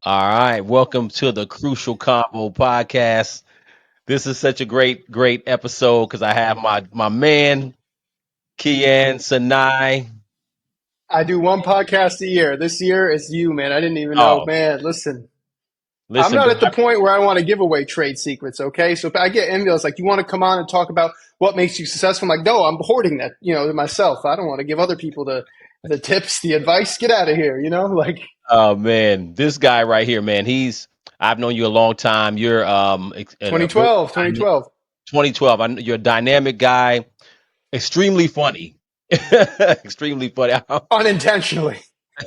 All right, welcome to the Crucial Combo podcast. This is such a great episode because I have my man Keyan Sanai. I do one podcast a year. This year it's you, man. I didn't even know, Oh, man. Listen, I'm listen, not bro. at the point where I want to give away trade secrets. Okay, so if I get emails like, "You want to come on and talk about what makes you successful?" I'm like, no, I'm hoarding that, to myself. I don't want to give other people the tips, the advice. Get out of here, like Oh man, this guy right here, man. I've known you a long time. You're a very 2012, 2012, 2012. You're a dynamic guy, extremely funny, extremely funny. unintentionally.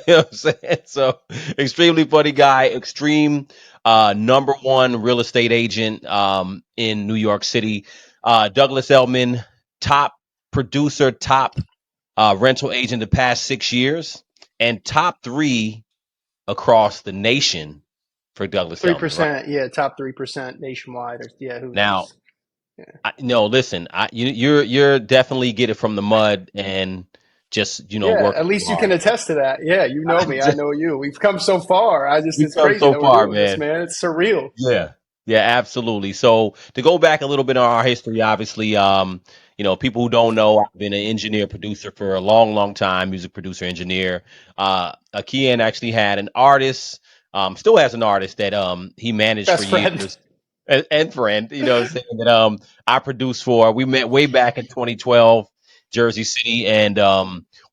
You know what I'm saying? So extremely funny guy, extreme number one real estate agent in New York City. Douglas Eilman, top producer, top rental agent the past 6 years, and top three across the nation for Douglas Three Eilman, right? percent, yeah, top 3% nationwide, or yeah, who Now, knows? Yeah. no, listen, you're definitely get it from the mud and just Yeah, work at least you hard. can attest to that. Yeah, you know me, I know you. We've come so far. We've It's come crazy so that we're far, doing this, man. man. It's surreal. Yeah. Yeah, absolutely. So to go back a little bit on our history, obviously, people who don't know, I've been an engineer producer for a long time, music producer, engineer. Akian actually had an artist, still has an artist that he managed for Best friend. years and friend, what I'm saying, that I produced for. We met way back in 2012, Jersey City, and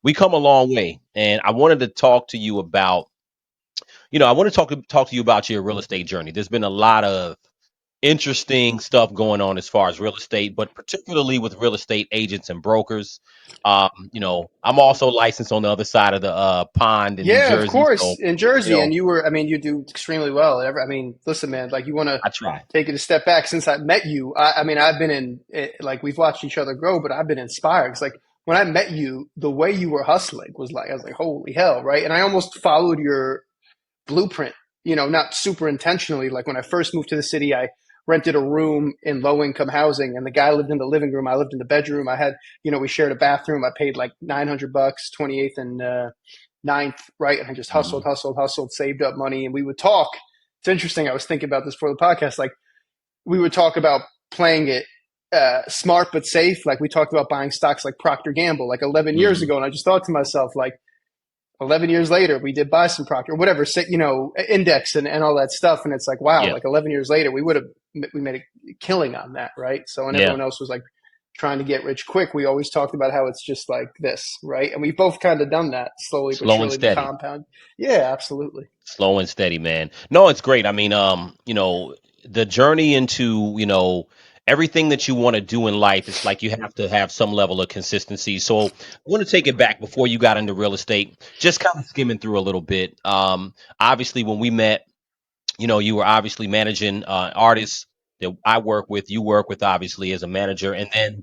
we come a long way. And I wanted to talk to you about, I want to talk to you about your real estate journey. There's been a lot of interesting stuff going on as far as real estate, but particularly with real estate agents and brokers. I'm also licensed on the other side of the pond in New Yeah, of Jersey, course, so in you Jersey, and know, you were. I mean, you do extremely well. I mean, listen, man. Like, you want to I try. take it a step back. Since I met you, I mean, I've been like, we've watched each other grow, but I've been inspired. It's like when I met you, the way you were hustling was like, I was like, holy hell, right? And I almost followed your blueprint, not super intentionally. Like when I first moved to the city, I rented a room in low income housing, and the guy lived in the living room. I lived in the bedroom. I had, we shared a bathroom. I paid like $900, 28th and ninth, right? And I just Mhm. hustled, saved up money, and we would talk. It's interesting. I was thinking about this for the podcast. Like, we would talk about playing it smart but safe. Like, we talked about buying stocks like Procter Gamble like 11 years Mhm. ago, and I just thought to myself, like, 11 years later, we did buy some Procter, whatever, index and all that stuff. And it's like, wow, Yeah. like 11 years later, we made a killing on that, right? So, and Yeah. everyone else was like trying to get rich quick. We always talked about how it's just like this, right? And we've both kind of done that slowly but Slow and surely, the steady. compound. Yeah, absolutely. Slow and steady, man. No, it's great. I mean, the journey into, everything that you want to do in life, it's like you have to have some level of consistency. So I want to take it back before you got into real estate, just kind of skimming through a little bit. Obviously, when we met, you were obviously managing artists that I work with, you work with obviously as a manager. And then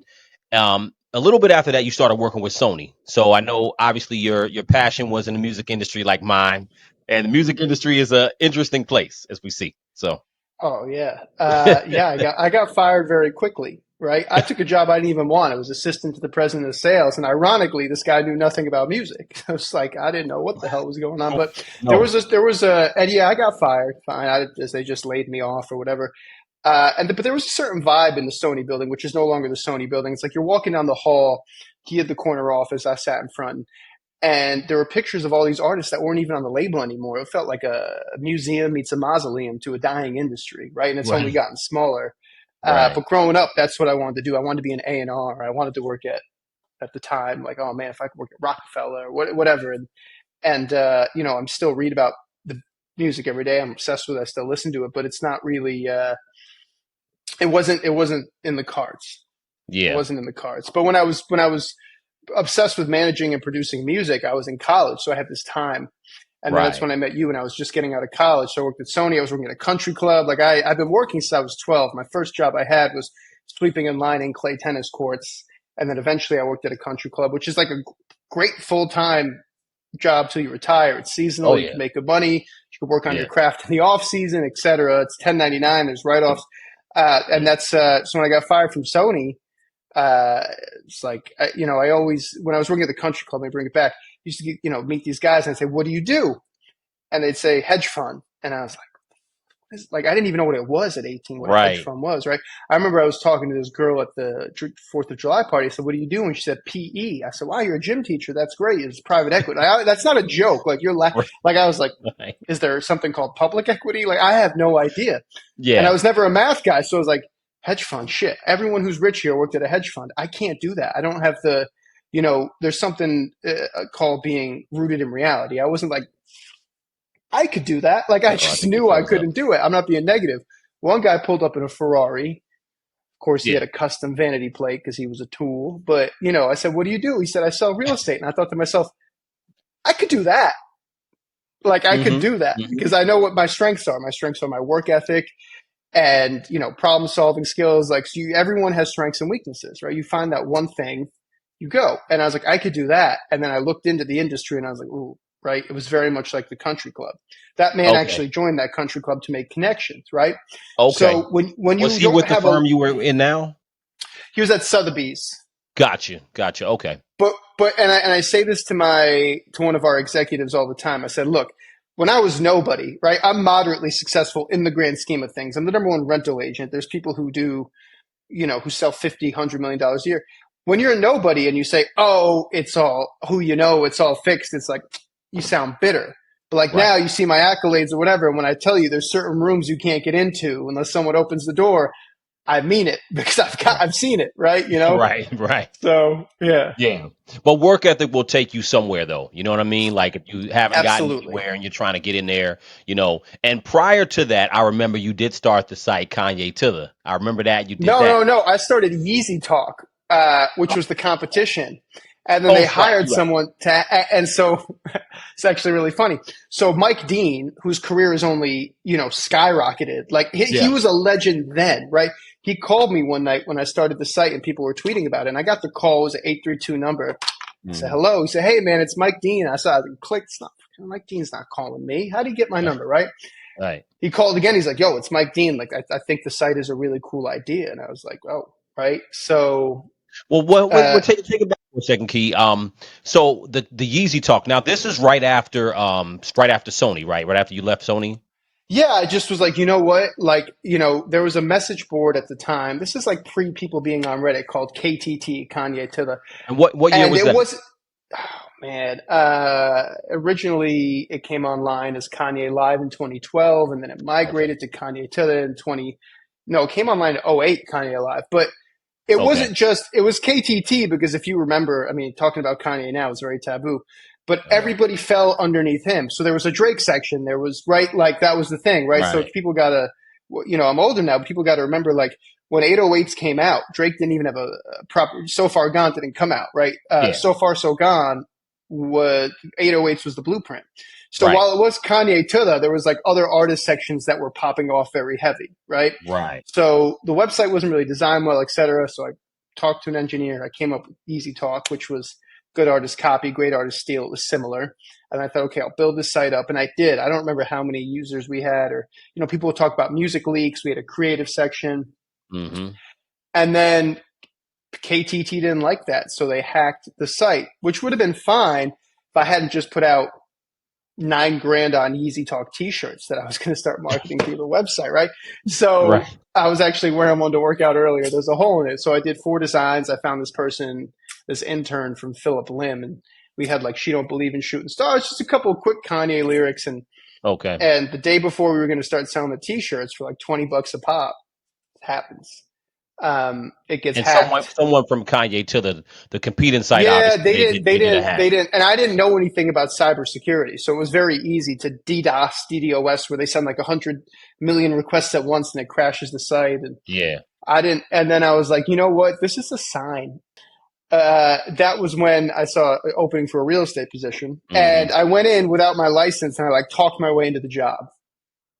a little bit after that, you started working with Sony. So I know obviously your passion was in the music industry like mine. And the music industry is a interesting place, as we see. So Oh yeah. Yeah, I got fired very quickly, right? I took a job I didn't even want. I was assistant to the president of sales, and ironically, this guy knew nothing about music. I was like, I didn't know what the hell was going on. But no. and yeah, I got fired. Fine, they just laid me off or whatever. But there was a certain vibe in the Sony building, which is no longer the Sony building. It's like you're walking down the hall. He had the corner office. I sat in front, and there were pictures of all these artists that weren't even on the label anymore. It felt like a museum meets a mausoleum to a dying industry, right? And it's only Right. gotten smaller. Right. But growing up, that's what I wanted to do. I wanted to be an A&R. I wanted to work at the time, like, oh man, if I could work at Rockefeller or whatever. And I'm still read about the music every day. I'm obsessed with it. I still listen to it, but it's not really. It wasn't in the cards. It Yeah. wasn't in the cards. But when I was obsessed with managing and producing music, I was in college, so I had this time. And then that's Right. when I met you, and I was just getting out of college. So I worked at Sony. I was working at a country club. Like, I've been working since I was 12. My first job I had was sweeping and lining clay tennis courts. And then eventually I worked at a country club, which is like a great full-time job till you retire. It's Oh seasonal. You yeah. can make good money. You can work on your Yeah. craft in the off season, et cetera. It's 1099. There's write-offs. And Yeah. that's so when I got fired from Sony, uh, it's like, I always, when I was working at the country club, I bring it back, used to, meet these guys and I'd say, what do you do? And they'd say hedge fund. And I was like, I didn't even know what it was at 18, what a hedge Right. fund was, right? I remember I was talking to this girl at the 4th of July party. I said, what do you do? And she said, PE. I said, wow, you're a gym teacher. That's great. It's private equity. That's not a joke. Like like, I was like, Right. is there something called public equity? Like, I have no idea. And I Yeah. was never a math guy. So I was like, hedge fund, shit. Everyone who's rich here worked at a hedge fund. I can't do that. I don't have there's something called being rooted in reality. I wasn't like, I could do that. Like, I I just think it knew I froze up. couldn't do it. I'm not being negative. One guy pulled up in a Ferrari. Of course, he had Yeah. a custom vanity plate because he was a tool. But, I said, what do you do? He said, I sell real estate. And I thought to myself, I could do that. Like, I could Hmm. do that Hmm. because I know what my strengths are. My strengths are my work ethic and, problem solving skills. Like, everyone has strengths and weaknesses, right? You find that one thing, you go. And I was like, I could do that. And then I looked into the industry and I was like, ooh, right? It was very much like the country club. That man Okay. actually joined that country club to make connections, right? Okay. So when Was you he don't with the have a, firm you were in now? he was at Sotheby's. Gotcha. Gotcha. Okay. But and I say this to one of our executives all the time. I said, look, when I was nobody, right? I'm moderately successful in the grand scheme of things. I'm the number one rental agent. There's people who do, who sell 50, $100 million a year. When you're a nobody and you say, oh, it's all who it's all fixed, it's like you sound bitter. But like now Right. you see my accolades or whatever. And when I tell you there's certain rooms you can't get into unless someone opens the door, I mean it because Right. I've seen it, right? Right. Right. So yeah, Yeah. But work ethic will take you somewhere though. You know what I mean? Like if you haven't gotten absolutely. anywhere and you're trying to get in there, And prior to that, I remember you did start the site Kanye Tither. I remember that you did No, that. no, no. I started Yeezy Talk, which was the competition. And then Oh, they that's right. hired You're right. someone and so it's actually really funny. So Mike Dean, whose career is only, skyrocketed, like he Yeah. was a legend then, right? He called me one night when I started the site and people were tweeting about it. And I got the call, it was an 832 number. I said, Mhm. hello. He said, hey man, it's Mike Dean. I saw it and clicked. It's not, Mike Dean's not calling me. How do you get my number, right? Right. He called again. He's like, yo, it's Mike Dean. Like, I think the site is a really cool idea. And I was like, oh, right. So, Well, uh, take it back for a second, Key. So the Yeezy talk. Now, this is right after Sony, right? Right after you left Sony. yeah, I just was like, you know what? Like, there was a message board at the time. This is like pre people being on Reddit called KTT, Kanye to the, And what year and was it that? was, oh man, originally it came online as Kanye Live in 2012, and then it Okay. migrated to Kanye to the in 20, no, it came online in '08, Kanye Live. But it Okay. wasn't just, it was KTT because if you remember, I mean, talking about Kanye now is very taboo, but Uh-huh. everybody fell underneath him. So there was a Drake section. There was, right, like that was the thing, right? So Right. people got to, I'm older now, but people got to remember, like, when 808s came out, Drake didn't even have a proper, So Far Gone didn't come out, right? Yeah. So Far So Gone was, 808s was the blueprint. So Right. while it was Kanye to there was like other artist sections that were popping off very heavy, right? Right. So the website wasn't really designed well, et cetera. So I talked to an engineer. I came up with Easy Talk, which was good artist copy, great artist steal. It was similar. And I thought, okay, I'll build this site up. And I did. I don't remember how many users we had or, people would talk about music leaks. We had a creative section. Mm-hmm. And then KTT didn't like that. So they hacked the site, which would have been fine if I hadn't just put out $9,000 on Yeezy Talk t-shirts that I was going to start marketing through the website, right? So Right. I was actually wearing one to work out earlier. There's a hole in it. So I did 4 designs. I found this person, this intern from Philip Lim, and we had like She Don't Believe in Shooting Stars, just a couple of quick Kanye lyrics. Okay. And the day before we were going to start selling the t-shirts for like $20 a pop, it happens. It gets And hacked. someone from Kanye to the competing site Yeah, obviously they didn't, they did a hack. and I didn't know anything about cybersecurity, so it was very easy to DDoS, where they send like 100 million requests at once and it crashes the site. And Yeah. I didn't, and then I was like, you know what? This is a sign. That was when I saw an opening for a real estate position, Mm-hmm. and I went in without my license, and I like talked my way into the job.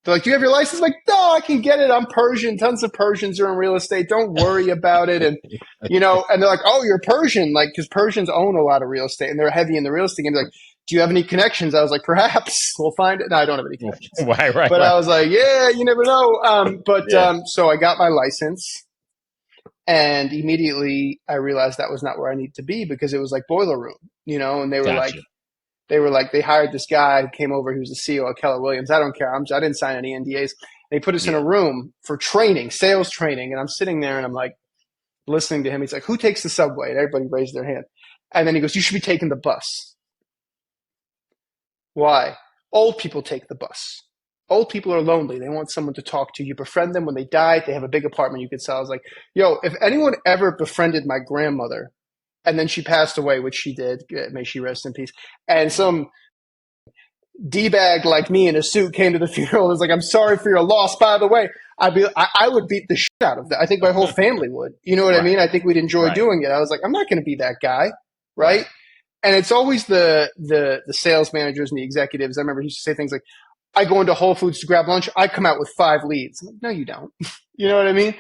They're like, do you have your license? I'm like, no, I can get it. I'm Persian. Tons of Persians are in real estate. Don't worry about it. And they're like, oh, you're Persian. Like, because Persians own a lot of real estate and they're heavy in the real estate game. They're like, do you have any connections? I was like, perhaps we'll find it. No, I don't have any connections. Right. Right. But I Right. was like, yeah, you never know. Yeah. So I got my license and immediately I realized that was not where I needed to be because it was like boiler room, and they were like, Gotcha. They were like, they hired this guy who came over. He was the CEO of Keller Williams. I don't care. I didn't sign any NDAs. They put us in a Yeah. room for training, sales training. And I'm sitting there and I'm like listening to him. He's like, who takes the subway? And everybody raised their hand. And then he goes, you should be taking the bus. Why? Old people take the bus. Old people are lonely. They want someone to talk to. You befriend them when they die. They have a big apartment you could sell. I was like, yo, if anyone ever befriended my grandmother and then she passed away, which she did, may she rest in peace, and Mhm. some D-bag like me in a suit came to the funeral and was like, I'm sorry for your loss, by the way, I would beat the shit out of that. I think my whole family would. You know what I Right. mean? I think we'd enjoy Right. doing it. I was like, I'm not going to be that guy, right? Right. And it's always the sales managers and the executives. I remember he used to say things like, I go into Whole Foods to grab lunch. I come out with 5 leads. I'm like, no, you don't. You know what I mean?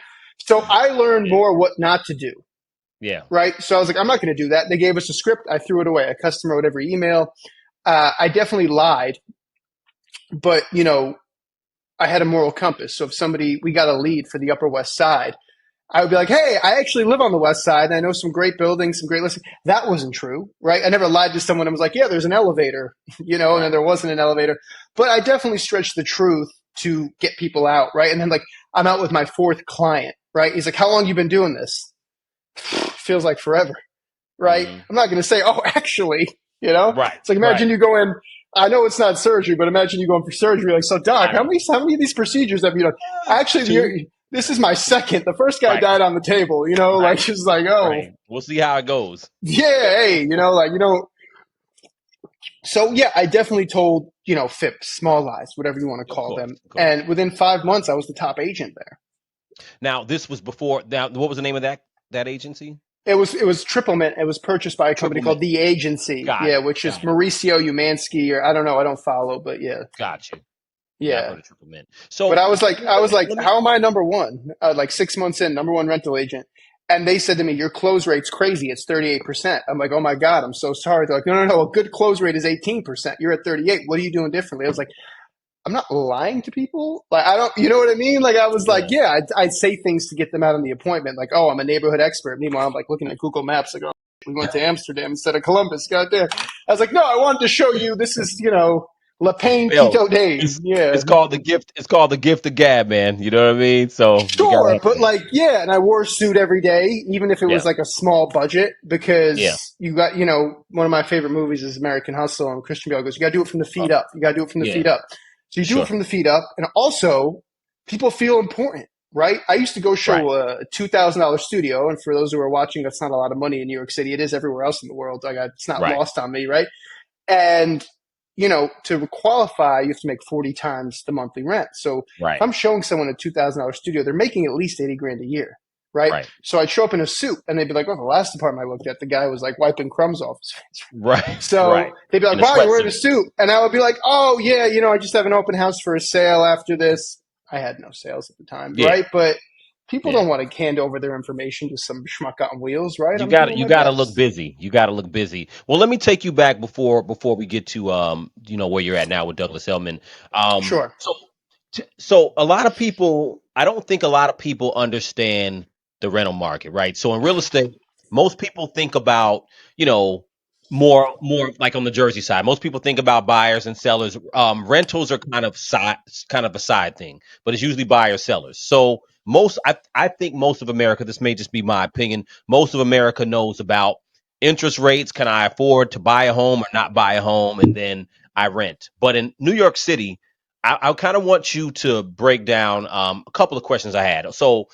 So I learned Yeah. more what not to do, Yeah. right? So I was like, I'm not going to do that. They gave us a script. I threw it away. A customer wrote every email. I definitely lied, but I had a moral compass. So if we got a lead for the Upper West Side, I would be like, hey, I actually live on the West Side and I know some great buildings, some great listings. That wasn't true, right? I never lied to someone and was like, yeah, there's an elevator, and then Right. there wasn't an elevator. But I definitely stretched the truth to get people out, right? And then like, I'm out with my 4th client, right? He's like, how long you been doing this? Feels like forever, right? Hmm. I'm not going to say, oh, actually, Right. it's like, imagine Right. you go in, I know it's not surgery, but imagine you going for surgery. Like, so doc, I how know. many of these procedures have you done? Actually, Two. this is my second. The first guy Right. died on the table, like Right. just like, oh, Right. We'll see how it goes. yeah, hey, so yeah, I definitely told, FIPs, small lies, whatever you want to Of call course. them. Of course. And within 5 months, I was the top agent there. Now this was before. Now what was the name of that agency? It was Triplement. It was purchased by a company Triple called Mint. The Agency. Got Yeah, it. which is Got it. Mauricio Umansky, or I don't know, I don't follow, but yeah. Got you. Yeah, I've Yeah. heard of Triple Mint. But So I was like, let me. how am I number one? Like 6 months in, number one rental agent. And they said to me, your close rate's crazy. It's 38%. I'm like, oh my God, I'm so sorry. They're like, no, no, no. A good close rate is 18%. You're at 38. What are you doing differently? I was like, I'm not lying to people. Like, I don't, you know what I mean? Like, I was like, Yeah. yeah, I'd say things to get them out on the appointment. Like, oh, I'm a neighborhood expert. Meanwhile, I'm like looking at Google Maps. Like, oh, we went to Amsterdam instead of Columbus. Goddamn. I was like, no, I wanted to show you this is, La Pain Yo, Quito Dade. it's Yeah. it's called the gift. It's called the gift of gab, man. You know what I mean? So you gotta Sure, have but that. like, yeah, and I wore a suit every day, even if it was Yeah. like a small budget, Yeah. because you got, one of my favorite movies is American Hustle, and Christian Bale goes, you got to do it from the Oh, feet up. You got to do it from the feet yeah. up. So you do it Sure. from the feet up, and also people feel important, right? I used to go Right. show a $2,000 studio, and for those who are watching, that's not a lot of money in New York City. It is everywhere else in the world. It's not Right. lost on me, right? And to qualify, you have to make 40 times the monthly rent. So if Right. I'm showing someone a $2,000 studio, they're making at least 80 grand a year, right? Right. So I'd show up in a suit and they'd be like, oh, the last apartment I looked at, the guy was like wiping crumbs off his face. Right. So Right. they'd be like, In a wow, you're wearing a sweatsuit. suit. And I would be like, oh, yeah, I just have an open house for a sale after this. I had no sales at the time, Yeah. right? But people Yeah. don't want to hand over their information to some schmuck on wheels, right? You I'm got doing you my got to look best. busy. You got to look busy. Well, let me take you back before we get to where you're at now with Douglas Elman. Um, Sure. so so a lot of people, I don't think a lot of people understand the rental market, right? So in real estate, most people think about, you know, more like on the Jersey side. Most people think about buyers and sellers. Rentals are kind of a side thing, but it's usually buyers sellers. So I think most of America, this may just be my opinion, most of America knows about interest rates. Can I afford to buy a home or not buy a home? And then I rent. But in New York City, I kind of want you to break down a couple of questions I had. So,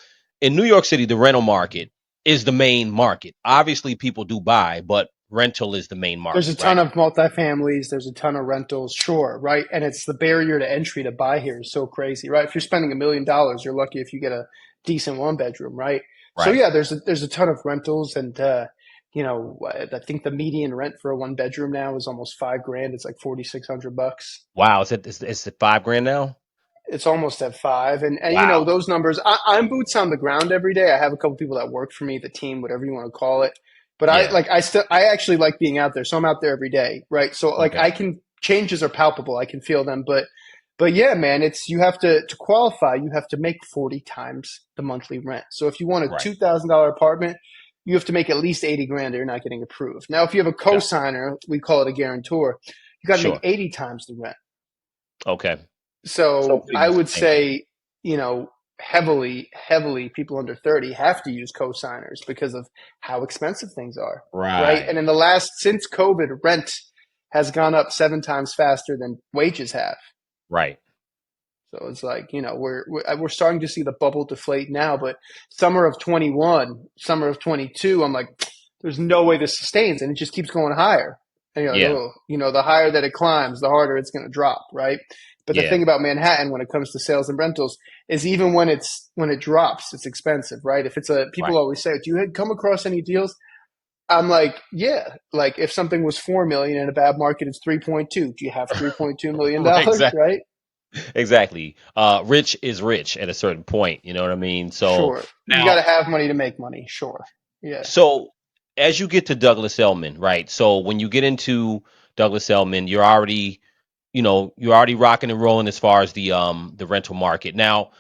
in New York City, the rental market is the main market. Obviously, people do buy, but rental is the main There's market, a ton right? of multifamilies. There's a ton of rentals. Sure, right? And it's the barrier to entry to buy here is so crazy, right? If you're spending $1 million, you're lucky if you get a decent one bedroom, right? So Right. yeah, there's a ton of rentals, and I think the median rent for a one bedroom now is almost 5 grand. It's like $4,600. Wow, it's at 5 grand now. It's almost at five, and Wow. those numbers. I'm boots on the ground every day. I have a couple people that work for me, the team, whatever you want to call it. But Yeah. I actually like being out there, so I'm out there every day, right? So like Okay. I can changes are palpable. I can feel them, but yeah, man, it's you have to qualify. You have to make 40 times the monthly rent. So if you want a Right. $2,000 apartment, you have to make at least 80 grand, or you're not getting approved. Now, if you have a Okay. cosigner, we call it a guarantor. you got to make Sure. 80 times the rent. Okay. So So pretty I much would the same thing. say, heavily people under 30 have to use co-signers because of how expensive things are, right? And Right. in since COVID, rent has gone up 7 times faster than wages have. Right. So it's like, we're starting to see the bubble deflate now, but summer of 21, summer of 22, I'm like, there's no way this sustains, and it just keeps going higher. And you're like, Yeah. oh, the higher that it climbs, the harder it's going to drop, right? But the Yeah. thing about Manhattan when it comes to sales and rentals is even when it drops, it's expensive, right? If it's people Right. always say, do you come across any deals? I'm like, yeah, like if something was 4 million in a bad market, it's 3.2. Do you have 3.2 million Right. dollars, Exactly. right? Exactly. Rich is rich at a certain point. You know what I mean? So Sure. You got now, to have money to make money. Sure. Yeah. so as you get to Douglas Elman, right? So when you get into Douglas Elman, you're already rocking and rolling as far as the rental market. Now,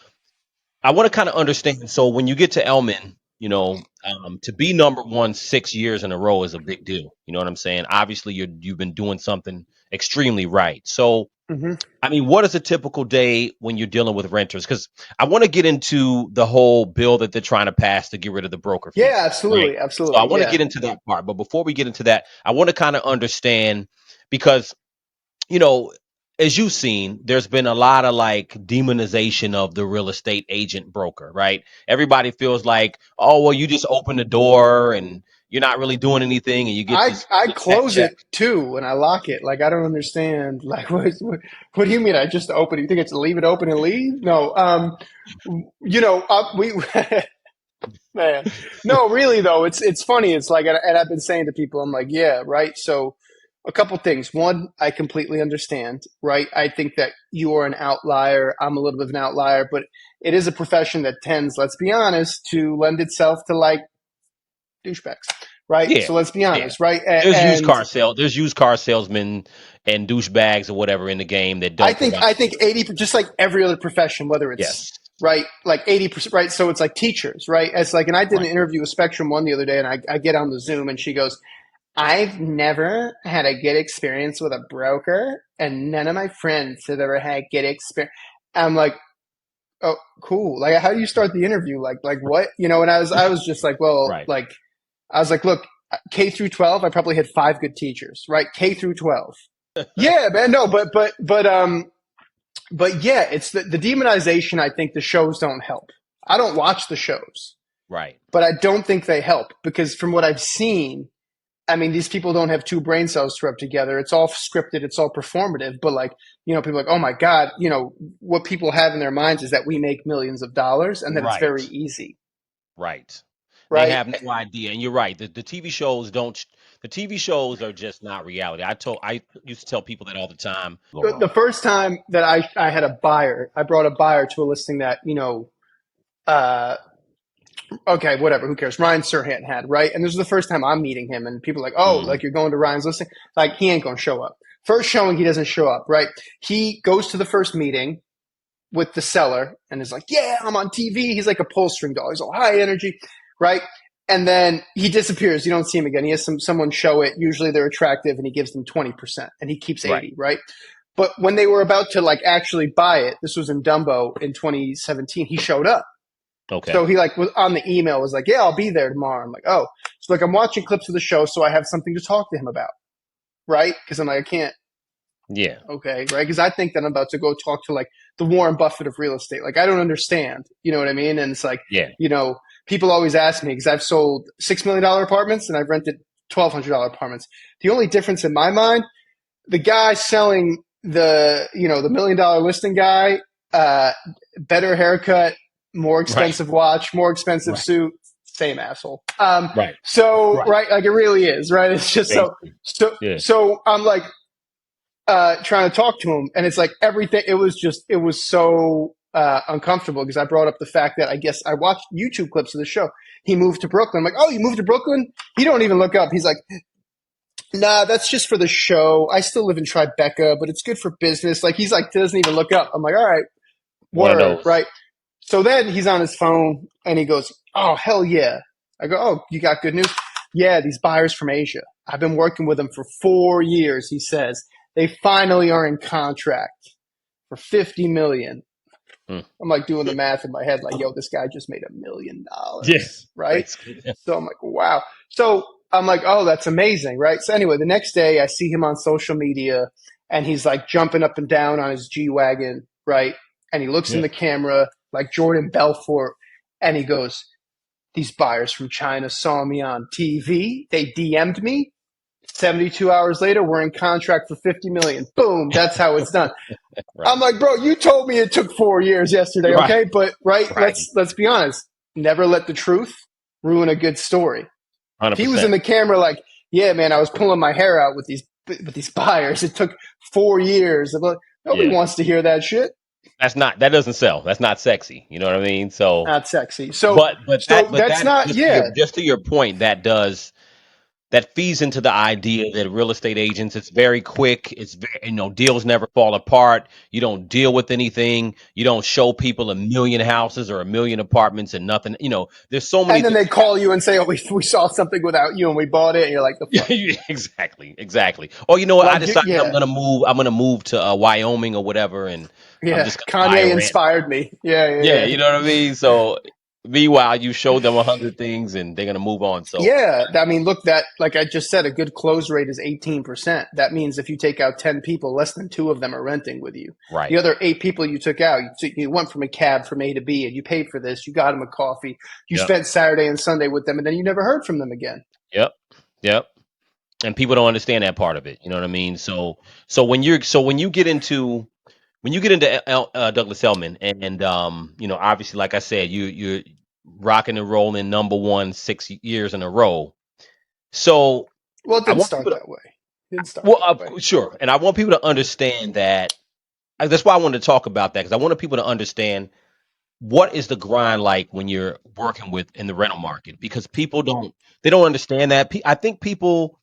I want to kind of understand. So when you get to Elman, to be number one 6 years in a row is a big deal. You know what I'm saying? Obviously, you've been doing something extremely right. So hmm I mean, what is a typical day when you're dealing with renters? Because I want to get into the whole bill that they're trying to pass to get rid of the broker Yeah, fees, right? absolutely. So I Absolutely. want to Yeah. get into that part. But before we get into that, I want to kind of understand because, you know, as you've seen, there's been a lot of like demonization of the real estate agent broker, right? Everybody feels like, oh, well, you just open the door and you're not really doing anything and you get I this fat close check. it too and I lock it. Like, I don't understand. Like, what do you mean? I just open it? You think it's leave it open and leave? No. We, man, no, really though. It's funny. It's like, and I've been saying to people, I'm like, yeah, right. So a couple things. One, I completely understand, right? I think that you are an outlier. I'm a little bit of an outlier, but it is a profession that tends, let's be honest, to lend itself to like douchebags, right? Yeah, So let's be yeah. honest, right? And There's used car salesmen and douchebags or whatever in the game that I don't think provide. I think 80, just like every other profession, whether it's Yes. right, like 80%, right? So it's like teachers, right? It's like, and I did an Right. interview with Spectrum One the other day, and I get on the Zoom, and she goes, "I've never had a good experience with a broker, and none of my friends have ever had good experience." I'm like, oh, cool. Like, how do you start the interview? Like what? And I was just like, well, Right. like, I was like, look, K through 12, I probably had five good teachers, right? K through 12. Yeah, man. No, but yeah, it's the demonization. I think the shows don't help. I don't watch the shows, Right. but I don't think they help because from what I've seen, I mean, these people don't have two brain cells to rub together. It's all scripted. It's all performative. But like, people are like, oh my God, what people have in their minds is that we make millions of dollars and that it's very Right. easy, Right. They right? have no idea. And you're right. The TV shows don't the TV shows are just not reality. I used to tell people that all the time. The first time that I had a buyer, I brought a buyer to a listing that, uh, okay, whatever, who cares? Ryan Serhant had, right? And this was the first time I'm meeting him, and people are like, oh, Mm, like you're going to Ryan's listing? Like, he ain't going to show up. First showing, he doesn't show up, right? He goes to the first meeting with the seller and is like, yeah, I'm on TV. He's like a pull string doll. He's all high energy, right? And then he disappears. You don't see him again. He has someone show it. Usually they're attractive and he gives them 20% and he keeps right. 80, right? But when they were about to like actually buy it, this was in Dumbo in 2017, he showed up. Okay. So he like was on the email was like, yeah, I'll be there tomorrow. I'm like, oh, so like I'm watching clips of the show. So I have something to talk to him about. Right. Cause I'm like, I can't, Yeah. okay, right? Because I think that I'm about to go talk to like the Warren Buffett of real estate. Like, I don't understand, you know what I mean? And it's like, Yeah. people always ask me because I've sold $6 million apartments and I've rented $1,200 apartments. The only difference in my mind, the guy selling the $1 million listing guy, better haircut, more Right. expensive watch, more expensive Right. suit, same asshole. Right. So Right. right, like it really is, right? It's just so Basically. so Yeah. so I'm like trying to talk to him, and it's like everything. It was so uncomfortable because I brought up the fact that I guess I watched YouTube clips of the show. He moved to Brooklyn. I'm like, oh, you moved to Brooklyn? He don't even look up. He's like, nah, that's just for the show. I still live in Tribeca, but it's good for business. Like he's like doesn't even look up. I'm like, all right, One of word, those. right? So then he's on his phone and he goes, oh hell yeah. I go, oh, you got good news? Yeah, these buyers from Asia. I've been working with them for 4 years, he says. They finally are in contract for 50 million. Hmm. I'm like doing the math in my head, like, yo, this guy just made Yeah. $1 million, right? Basically. So I'm like, wow. So I'm like, oh, that's amazing, right? So anyway, the next day I see him on social media and he's like jumping up and down on his G Wagon, right? And he looks in Yeah. the camera like Jordan Belfort and he goes, these buyers from China saw me on TV. They DM'd me. 72 hours later, we're in contract for 50 million. Boom. That's how it's done. I'm Right. like, bro, you told me it took 4 years yesterday, Right. okay? But right, Right. let's be honest. Never let the truth ruin a good story. If he was in 100%. the camera like, yeah, man, I was pulling my hair out with these buyers. It took 4 years. Nobody Yeah. wants to hear that shit. That doesn't sell. That's not sexy. You know what I mean? So, Not sexy. So but so that's that not, yeah. just to your point, that feeds into the idea that real estate agents, it's very quick. It's very, deals never fall apart. You don't deal with anything. You don't show people a million houses or a million apartments and nothing. There's so many And then things they that have call you and say, oh, we saw something without you and we bought it. And you're like, the fuck? yeah, exactly, exactly. Or you know what? I Like, decided I'm yeah, gonna move. I'm gonna move to Wyoming or whatever, and I'm yeah. just gonna buy a Kanye ranch. inspired me. Yeah, yeah, Yeah, yeah. you know what I mean. So meanwhile, you show them 100 things, and they're gonna move on. So Yeah, I mean, look, that like I just said, a good close rate is 18%. That means if you take out 10 people, less than two of them are renting with you. The right. other eight people you took out, you went from a cab from A to B, and you paid for this. You got them a coffee. You Yep. spent Saturday and Sunday with them, and then you never heard from them again. Yep. Yep. And people don't understand that part of it. You know what I mean? So when you get into Douglas Elman, and obviously, like I said, you're rocking and rolling number one 6 years in a row. So Well, it I didn't want start people to that way. It didn't start well, that way. sure, and I want people to understand that. That's why I wanted to talk about that, because I wanted people to understand what is the grind like when you're working with in the rental market, because people don't understand that. I think people,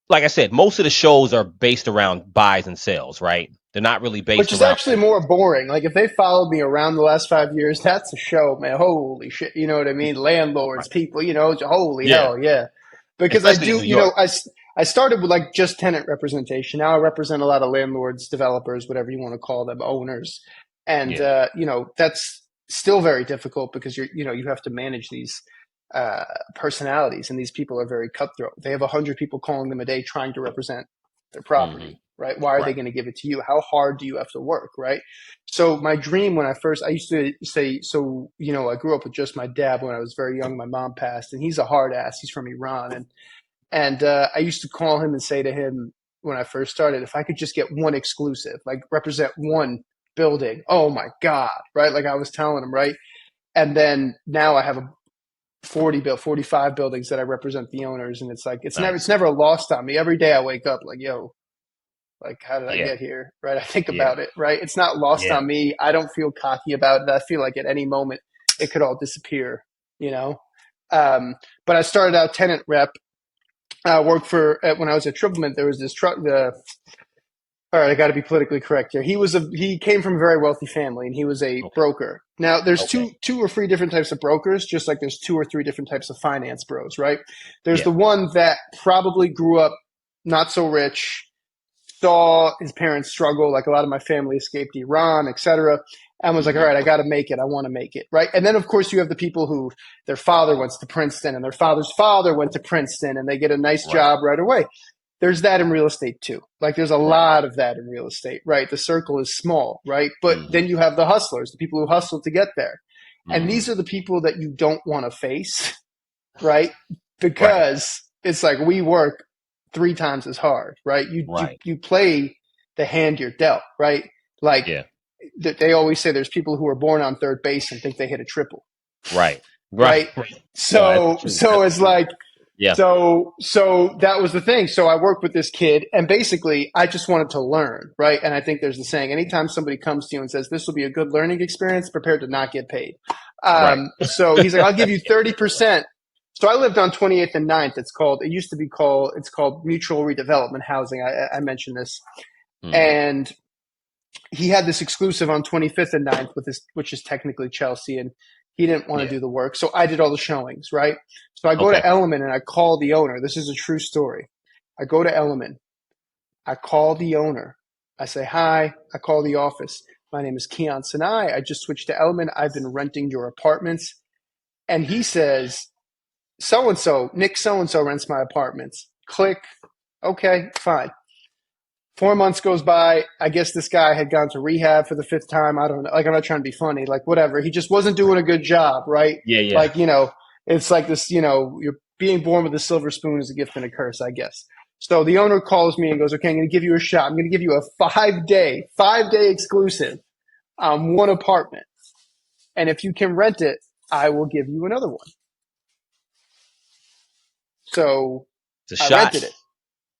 like I said, most of the shows are based around buys and sales, right? They're not really Which based is around actually rentals. more boring. Like if they followed me around the last 5 years, that's a show, man. Holy shit. You know what I mean? Landlords, Right. people, holy Yeah, hell, yeah. Because I especially in do, New York. I started with like just tenant representation. Now I represent a lot of landlords, developers, whatever you want to call them, owners. And, Yeah. that's still very difficult because you have to manage these personalities, and these people are very cutthroat. They have 100 people calling them a day trying to represent their Hmm. property, right? Why are they Right. going to give it to you? How hard do you have to work, right? So my dream when I used to say, so, I grew up with just my dad when I was very young. My mom passed, and he's a hard ass. He's from Iran. And I used to call him and say to him when I first started, if I could just get one exclusive, like represent one building, oh my God, right? Like I was telling him, right? And then now I have a 45 buildings that I represent the owners. And it's like, it's Nice. never lost on me. Every day I wake up like, yo, like, how did I Yeah. get here? Right. I think Yeah. about it, right? It's not lost Yeah. on me. I don't feel cocky about it. I feel like at any moment it could all disappear, you know? But I started out tenant rep. Worked when I was at Triplement, there was this truck, all right, I got to be politically correct here. He came from a very wealthy family, and he was a Okay. broker. Now, there's Okay. two or three different types of brokers, just like there's two or three different types of finance bros, right? There's Yeah. the one that probably grew up not so rich, saw his parents struggle, like a lot of my family escaped Iran, etc., and was like, all Hmm. right, I got to make it. I want to make it, right? And then, of course, you have the people who their father went to Princeton and their father's father went to Princeton, and they get a nice Right. job right away. There's that in real estate too. Like there's a Right. lot of that in real estate, right? The circle is small, right? But Hmm. then you have the hustlers, the people who hustle to get there. And Hmm. these are the people that you don't want to face, right? Right. Because it's like we work three times as hard, right? Right. You play the hand you're dealt, right? Like Yeah. they always say there's people who are born on third base and think they hit a triple, Right. Right. right? Right. No, that's the So truth. so That's the it's truth. like Yeah. so that was the thing. So I worked with this kid, and basically I just wanted to learn, right? And I think there's the saying: anytime somebody comes to you and says this will be a good learning experience, prepare to not get paid. Right. So he's like, I'll give you 30%. So I lived on 28th and 9th. It used to be called, it's called Mutual Redevelopment Housing. I mentioned this, Hmm. and he had this exclusive on 25th and 9th with this, which is technically Chelsea, and he didn't want to Yeah. do the work. So I did all the showings, right? So I go Okay. to Element and I call the owner. This is a true story. I go to Element I call the owner. I say, hi. I call the office. My name is Keyan Sanai. I just switched to Eilman. I've been renting your apartments. And he says, so-and-so, Nick so-and-so rents my apartments. Click. Okay, fine. 4 months goes by. I guess this guy had gone to rehab for the fifth time. I don't know. Like, I'm not trying to be funny. Like, whatever. He just wasn't doing a good job, right? Yeah, yeah. Like, it's like this, you're being born with a silver spoon is a gift and a curse, I guess. So the owner calls me and goes, okay, I'm going to give you a shot. I'm going to give you a 5-day exclusive on one apartment. And if you can rent it, I will give you another one. So It's a I shot. rented it.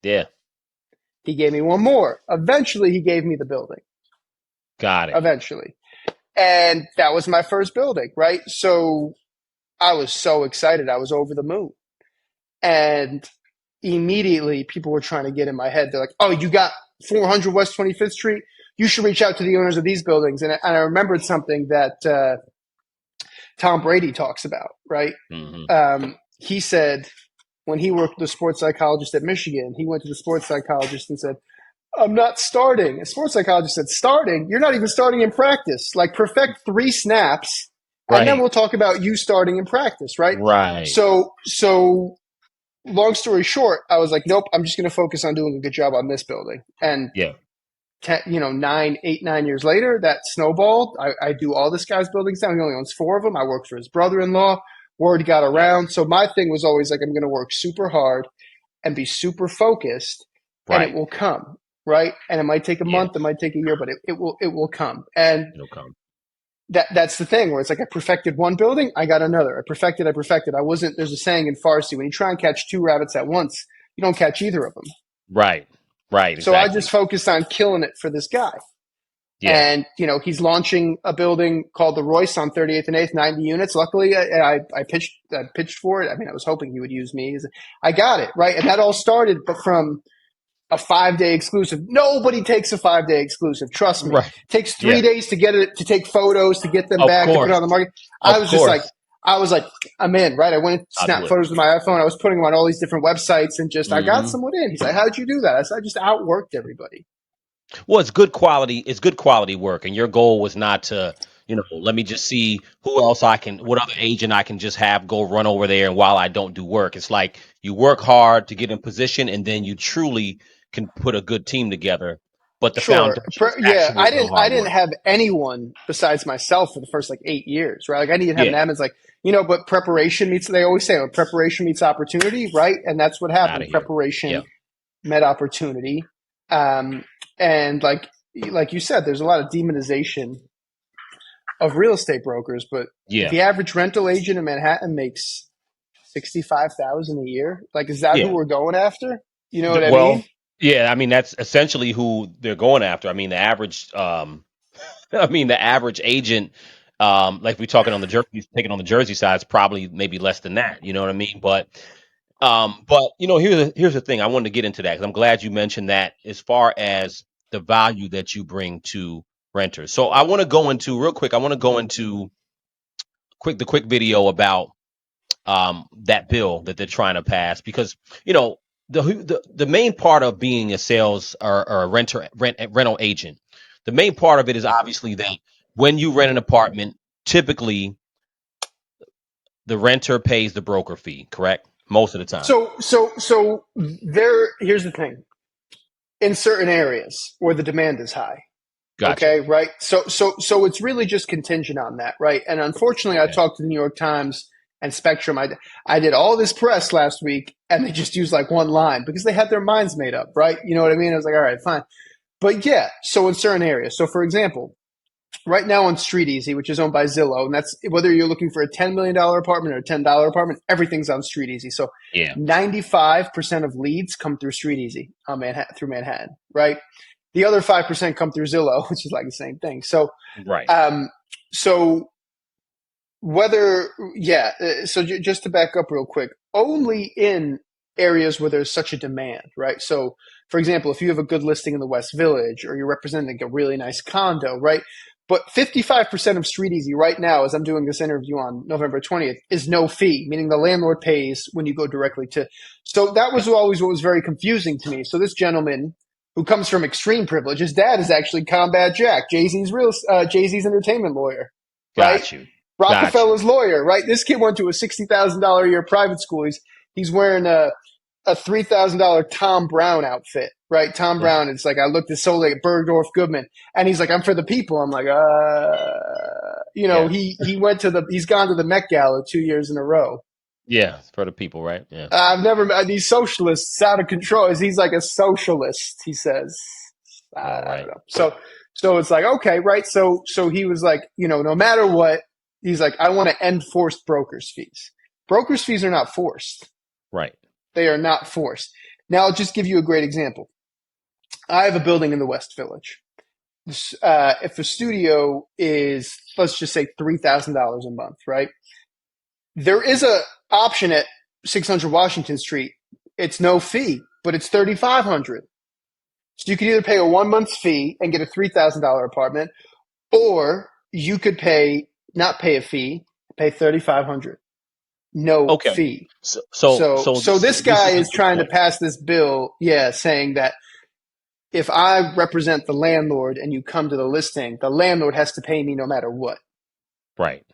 Yeah. He gave me one more. Eventually, he gave me the building. Got it. Eventually. And that was my first building, right? So I was so excited. I was over the moon. And immediately people were trying to get in my head. They're like, oh, you got 400 West 25th Street? You should reach out to the owners of these buildings. And I remembered something that Tom Brady talks about, right? He said when he worked with a sports psychologist at Michigan, he went to the sports psychologist and said, I'm not starting. A sports psychologist said, starting? You're not even starting in practice. Like, perfect 3 snaps, and then Right. we'll talk about you starting in practice, right? Right. So long story short, I was like, nope, I'm just going to focus on doing a good job on this building. And Yeah. 9 years later, that snowballed. I do all this guy's buildings now. He only owns 4 of them. I work for his brother-in-law. Word got Right. around. So my thing was always like, I'm going to work super hard and be super focused, and it Right. will come, right? And it might take a Yeah. month, it might take a year, but it will come. And It'll come. that's the thing where it's like I perfected one building, I got another. I perfected. I wasn't. There's a saying in Farsi: when you try and catch 2 rabbits at once, you don't catch either of them. Right. Right. So I Exactly. just focused on killing it for this guy. Yeah. And, he's launching a building called the Royce on 38th and 8th, 90 units. Luckily, I pitched for it. I mean, I was hoping he would use me. I got it, right? And that all started but from a 5-day exclusive. Nobody takes a 5-day exclusive. Trust me. It Right. takes 3 Yeah. days to get it, to take photos, to get them Of back, to put it course. on the market. Of course. I was like, I'm in, right? I went and I'll do snapped it. photos with my iPhone. I was putting them on all these different websites and I got Hmm. someone in. He's like, how'd you do that? I said, I just outworked everybody. Well, it's good quality. It's good quality work, and your goal was not to, let me just see who else what other agent I can just have go run over there, and while I don't do work, it's like you work hard to get in position, and then you truly can put a good team together. But the Sure. foundation is Yeah, actual real I hard didn't work. have anyone besides myself for the first like 8 years, right? Like I didn't have an Yeah, admin. It's like, but preparation meets, they always say, preparation meets opportunity, right? And that's what out happened. of here. Preparation Yeah, met opportunity. And like you said, there's a lot of demonization of real estate brokers, but yeah, the average rental agent in Manhattan makes 65,000 a year. Like, is that who yeah. we're going after? You know what I mean? Well, yeah. I mean, that's essentially who they're going after. I mean, the average. I mean, the average agent, like we talking on the Jersey, taking on the Jersey side, is probably maybe less than that. You know what I mean? But here's the thing. I wanted to get into that because I'm glad you mentioned that as far as the value that you bring to renters. So I want to go into real quick. I want to go into the quick video about that bill that they're trying to pass because the main part of being a sales or a rental agent, the main part of it is obviously that when you rent an apartment, typically the renter pays the broker fee, correct? Most of the time. So here's the thing. In certain areas where the demand is high. Gotcha. Okay, right. So it's really just contingent on that, right? And unfortunately, I Okay. talked to the New York Times and Spectrum. I did all this press last week, and they just used like one line because they had their minds made up, right? You know what I mean? I was like, all right, fine. But yeah, so in certain areas. So for example, right now on Street Easy, which is owned by Zillow, and that's whether you're looking for a $10 million apartment or a $10 apartment, everything's on Street Easy. So Yeah. 95% of leads come through Street Easy on through Manhattan, right? The other 5% come through Zillow, which is like the same thing. So, Right. so just to back up real quick, only in areas where there's such a demand, right? So, for example, if you have a good listing in the West Village or you're representing a really nice condo, right? But 55% of Street Easy right now, as I'm doing this interview on November 20th, is no fee, meaning the landlord pays when you go directly to. So that was Got always what was very confusing to me. So this gentleman who comes from extreme privilege. His dad is actually Combat Jack, Jay-Z's entertainment lawyer, right? Got you. Got you. Rockefeller's lawyer, right? This kid went to a $60,000 a year private school. He's wearing a $3,000 Tom Brown outfit, right? Tom Mhm. Brown. It's like, I looked at so like Bergdorf Goodman, and he's like, I'm for the people. I'm like, Yeah. he's gone to the Met Gala 2 years in a row. Yeah. It's for the people, right? Yeah. I've never met these socialists out of control. He's like a socialist, he says. All I don't right. know. So it's like, okay, right. So he was like, no matter what, he's like, I want to end forced brokers fees. Brokers fees are not forced. Right. They are not forced. Now, I'll just give you a great example. I have a building in the West Village. If a studio is, let's just say $3,000 a month, right? There is a option at 600 Washington Street. It's no fee, but it's $3,500. So you could either pay a 1 month fee and get a $3,000 apartment, or you could not pay a fee, pay $3,500, no Okay. fee. So This this guy is a is good trying to point. pass this bill, saying that if I represent the landlord and you come to the listing, the landlord has to pay me no matter what. Right.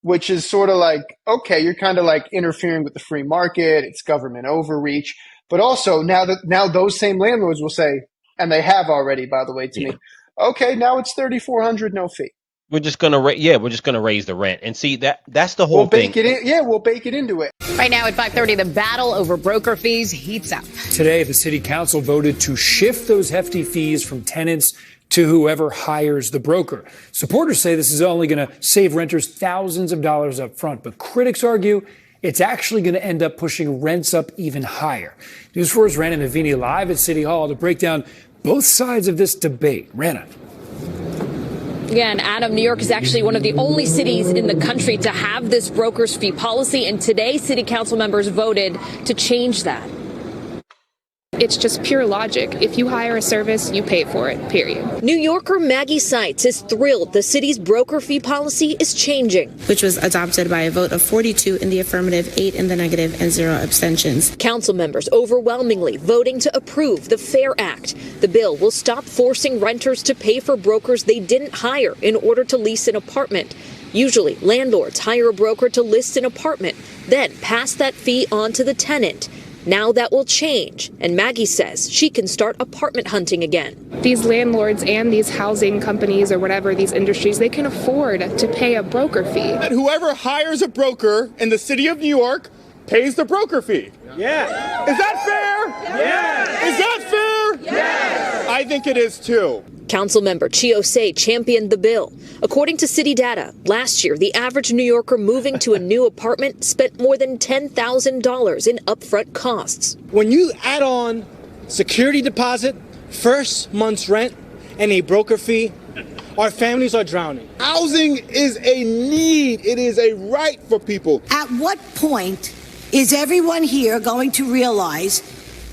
Which is sort of like, okay, you're kind of like interfering with the free market. It's government overreach. But also now those same landlords will say, and they have already, by the way, to Yeah. me, okay, now it's $3,400, no fee. We're just gonna we're just gonna raise the rent. And see that's the We'll whole bake thing. it in. Yeah, we'll bake it into it. Right now at 5:30, the battle over broker fees heats up. Today, the city council voted to shift those hefty fees from tenants to whoever hires the broker. Supporters say this is only going to save renters thousands of dollars up front, but critics argue it's actually going to end up pushing rents up even higher. News 4's Rana Navini live at City Hall to break down both sides of this debate. Rana. Yeah, and Adam, New York is actually one of the only cities in the country to have this broker's fee policy. And today, city council members voted to change that. It's just pure logic. If you hire a service, you pay for it, period. New Yorker Maggie Seitz is thrilled the city's broker fee policy is changing, which was adopted by a vote of 42 in the affirmative, 8 in the negative, and 0 abstentions. Council members overwhelmingly voting to approve the FAIR Act. The bill will stop forcing renters to pay for brokers they didn't hire in order to lease an apartment. Usually, landlords hire a broker to list an apartment, then pass that fee on to the tenant. Now that will change, and Maggie says she can start apartment hunting again. These landlords and these housing companies or whatever, these industries, they can afford to pay a broker fee. And whoever hires a broker in the city of New York pays the broker fee. Yeah. Is that fair? Yes. Is that fair? Yes. I think it is too. Councilmember Chiosei championed the bill. According to city data, last year, the average New Yorker moving to a new apartment spent more than $10,000 in upfront costs. When you add on security deposit, first month's rent, and a broker fee, our families are drowning. Housing is a need. It is a right for people. At what point is everyone here going to realize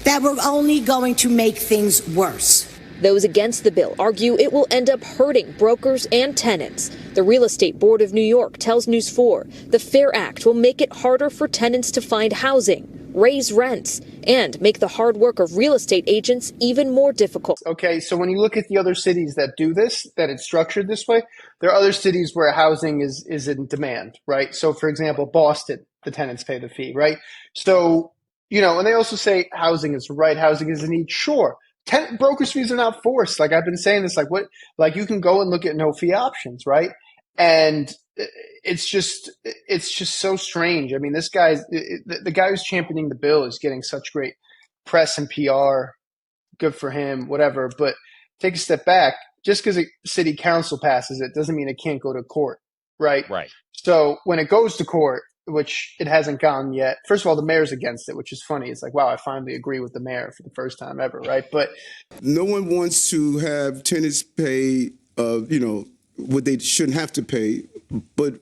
that we're only going to make things worse? Those against the bill argue it will end up hurting brokers and tenants. The Real Estate Board of New York tells News 4 the FAIR Act will make it harder for tenants to find housing, raise rents, and make the hard work of real estate agents even more difficult. Okay, so when you look at the other cities that do this, that it's structured this way, there are other cities where housing is in demand, right? So, for example, Boston, the tenants pay the fee, right? So, and they also say housing is right, housing is a need. Sure. Brokers fees are not forced. Like I've been saying this, like you can go and look at no fee options, right? And it's just so strange. I mean, this the guy who's championing the bill is getting such great press and PR. Good for him, whatever. But take a step back. Just because a city council passes it doesn't mean it can't go to court, right? Right. So when it goes to court, which it hasn't gone yet. First of all, the mayor's against it, which is funny. It's like, wow, I finally agree with the mayor for the first time ever, right? But no one wants to have tenants pay, what they shouldn't have to pay. But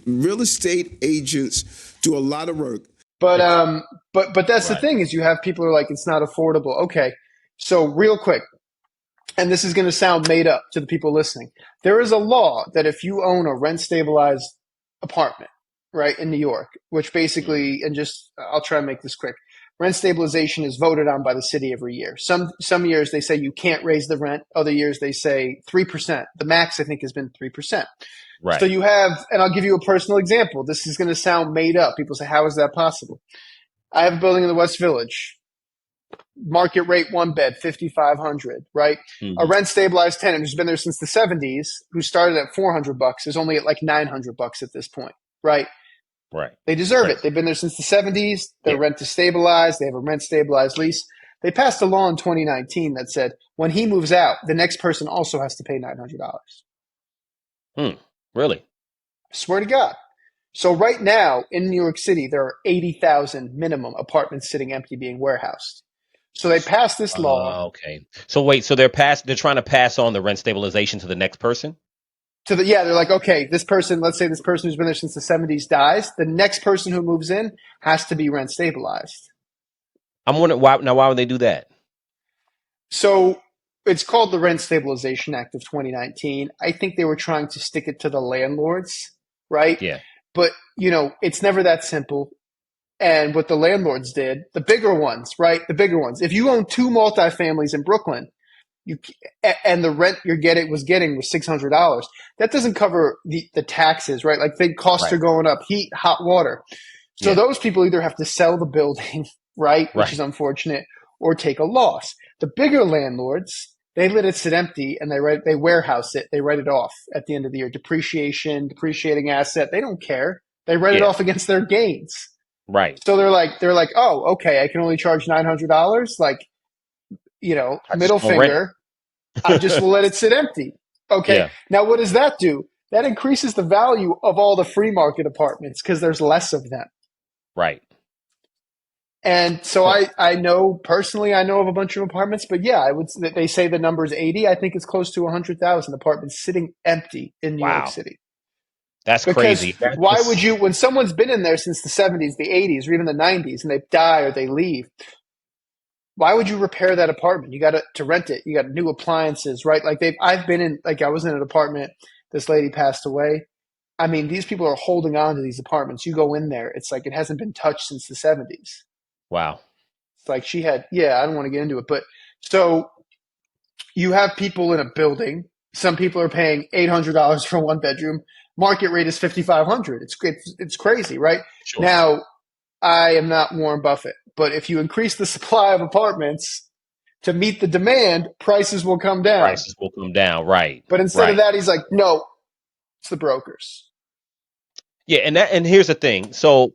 real estate agents do a lot of work. But that's the thing is you have people who are like, it's not affordable. Okay, so real quick, and this is going to sound made up to the people listening. There is a law that if you own a rent stabilized apartment, right, in New York, which basically, and just, I'll try and make this quick. rent stabilization is voted on by the city every year. Some years they say you can't raise the rent. Other years they say 3%. The max, I think, has been 3%. Right. So you have, and I'll give you a personal example. This is going to sound made up. People say, how is that possible? I have a building in the West Village. Market rate, one bed, 5,500, right? Mm-hmm. A rent stabilized tenant who's been there since the 70s, who started at $400, is only at like $900 at this point, right? Right. They deserve it. They've been there since the 70s. Their rent is stabilized. They have a rent stabilized lease. They passed a law in 2019 that said when he moves out, the next person also has to pay $900. Really? Swear to God. So right now in New York City, there are 80,000 minimum apartments sitting empty being warehoused. So they passed this law. Okay. So wait, so they're trying to pass on the rent stabilization to the next person? They're like, okay, this person, let's say this person who's been there since the 70s dies. The next person who moves in has to be rent stabilized. I'm wondering why would they do that? So it's called the Rent Stabilization Act of 2019. I think they were trying to stick it to the landlords, right? Yeah. But, it's never that simple. And what the landlords did, the bigger ones, right? The bigger ones. If you own 2 multifamilies in Brooklyn, and the rent was getting was $600, that doesn't cover the taxes, right? Like the costs are going up, heat, hot water. So those people either have to sell the building, right? Which is unfortunate, or take a loss. The bigger landlords, they let it sit empty and they warehouse it. They write it off at the end of the year. Depreciating asset. They don't care. They write it off against their gains. Right. So they're like, oh, okay, I can only charge $900. Like, middle finger. I just will let it sit empty. Okay. Yeah. Now, what does that do? That increases the value of all the free market apartments because there's less of them. Right. And so I know of a bunch of apartments, but they say the number is 80. I think it's close to 100,000 apartments sitting empty in New York City. That's crazy. Why would you, when someone's been in there since the 70s, the 80s, or even the 90s, and they die or they leave, why would you repair that apartment? You got to rent it. You got new appliances, right? Like I was in an apartment. This lady passed away. I mean, these people are holding on to these apartments. You go in there, it's like it hasn't been touched since the 70s. Wow. It's like I don't want to get into it, but so you have people in a building. Some people are paying $800 for 1 bedroom. Market rate is $5,500. It's crazy, right? Sure. Now, I am not Warren Buffett, but if you increase the supply of apartments to meet the demand, prices will come down. Prices will come down, right? But instead of that, he's like, no, it's the brokers. Yeah, and here's the thing. So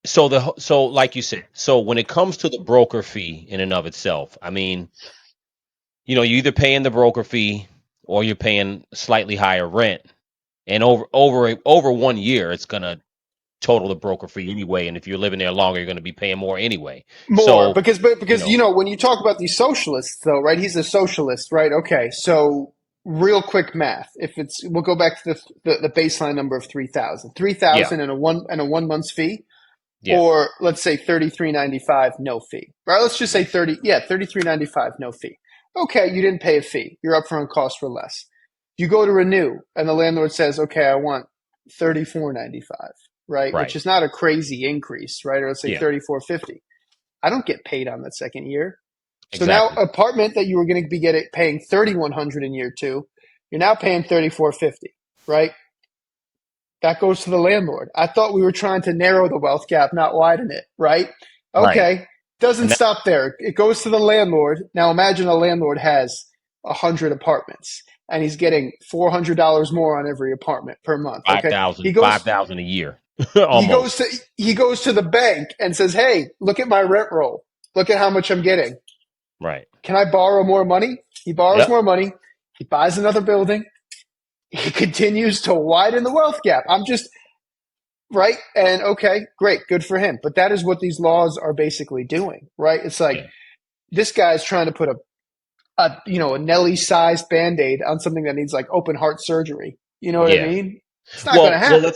like you said, so when it comes to the broker fee in and of itself, I mean, you're either paying the broker fee or you're paying slightly higher rent, and over 1 year, it's gonna total the broker fee anyway. And if you're living there longer, you're going to be paying more anyway. Because when you talk about these socialists, though, right? He's a socialist, right? Okay, so real quick math. We'll go back to the baseline number of 3,000, and a 1 month's fee. Yeah. Or let's say $33.95 no fee. Right? Let's just say $33.95 no fee. Okay, you didn't pay a fee. Your upfront costs were less. You go to renew, and the landlord says, "Okay, I want $34.95." Right, which is not a crazy increase, right? Or let's say $34.50. I don't get paid on that second year. So now, apartment that you were going to be paying $3,100 in year 2, you're now paying $34.50, right? That goes to the landlord. I thought we were trying to narrow the wealth gap, not widen it, right? Okay. Doesn't stop there. It goes to the landlord. Now imagine a landlord has 100 apartments and he's getting $400 more on every apartment per month. Okay. $5,000 a year. He goes to the bank and says, "Hey, look at my rent roll. Look at how much I'm getting. Right. Can I borrow more money?" He borrows more money. He buys another building. He continues to widen the wealth gap. Right? And okay, great, good for him. But that is what these laws are basically doing, right? It's like this guy's trying to put a Nelly-sized Band-Aid on something that needs like open heart surgery. You know what I mean? It's not going to happen.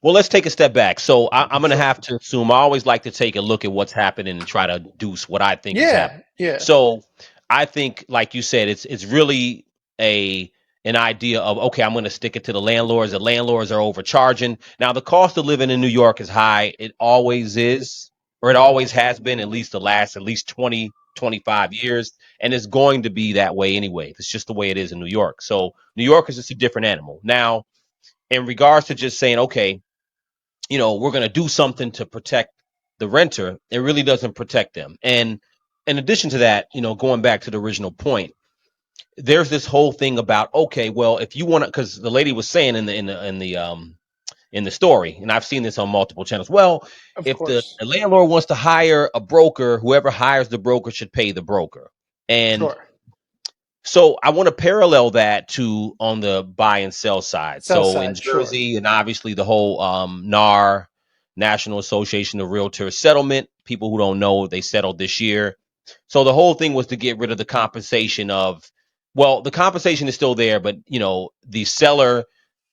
Let's take a step back. So I'm going to have to assume I always like to take a look at what's happening and try to deduce what I think is happening. Yeah. So I think, like you said, it's really an idea of, okay, I'm going to stick it to the landlords. The landlords are overcharging. Now, the cost of living in New York is high. It always is. or it always has been, at least the last at least 20, 25 years, and it's going to be that way anyway. It's just the way it is in New York. So New York is just a different animal. Now, in regards to just saying, okay, we're going to do something to protect the renter, it really doesn't protect them. And in addition to that, going back to the original point, there's this whole thing about, okay, well, if you want to, because the lady was saying in the story, and I've seen this on multiple channels. Well, Of if the course. landlord wants to hire a broker, whoever hires the broker should pay the broker. And Sure. so I want to parallel that to on the buy and sell side. Sell So in side, sure. Jersey, and obviously the whole NAR, National Association of Realtors settlement, people who don't know, they settled this year. So the whole thing was to get rid of the compensation of, well, the compensation is still there, but the seller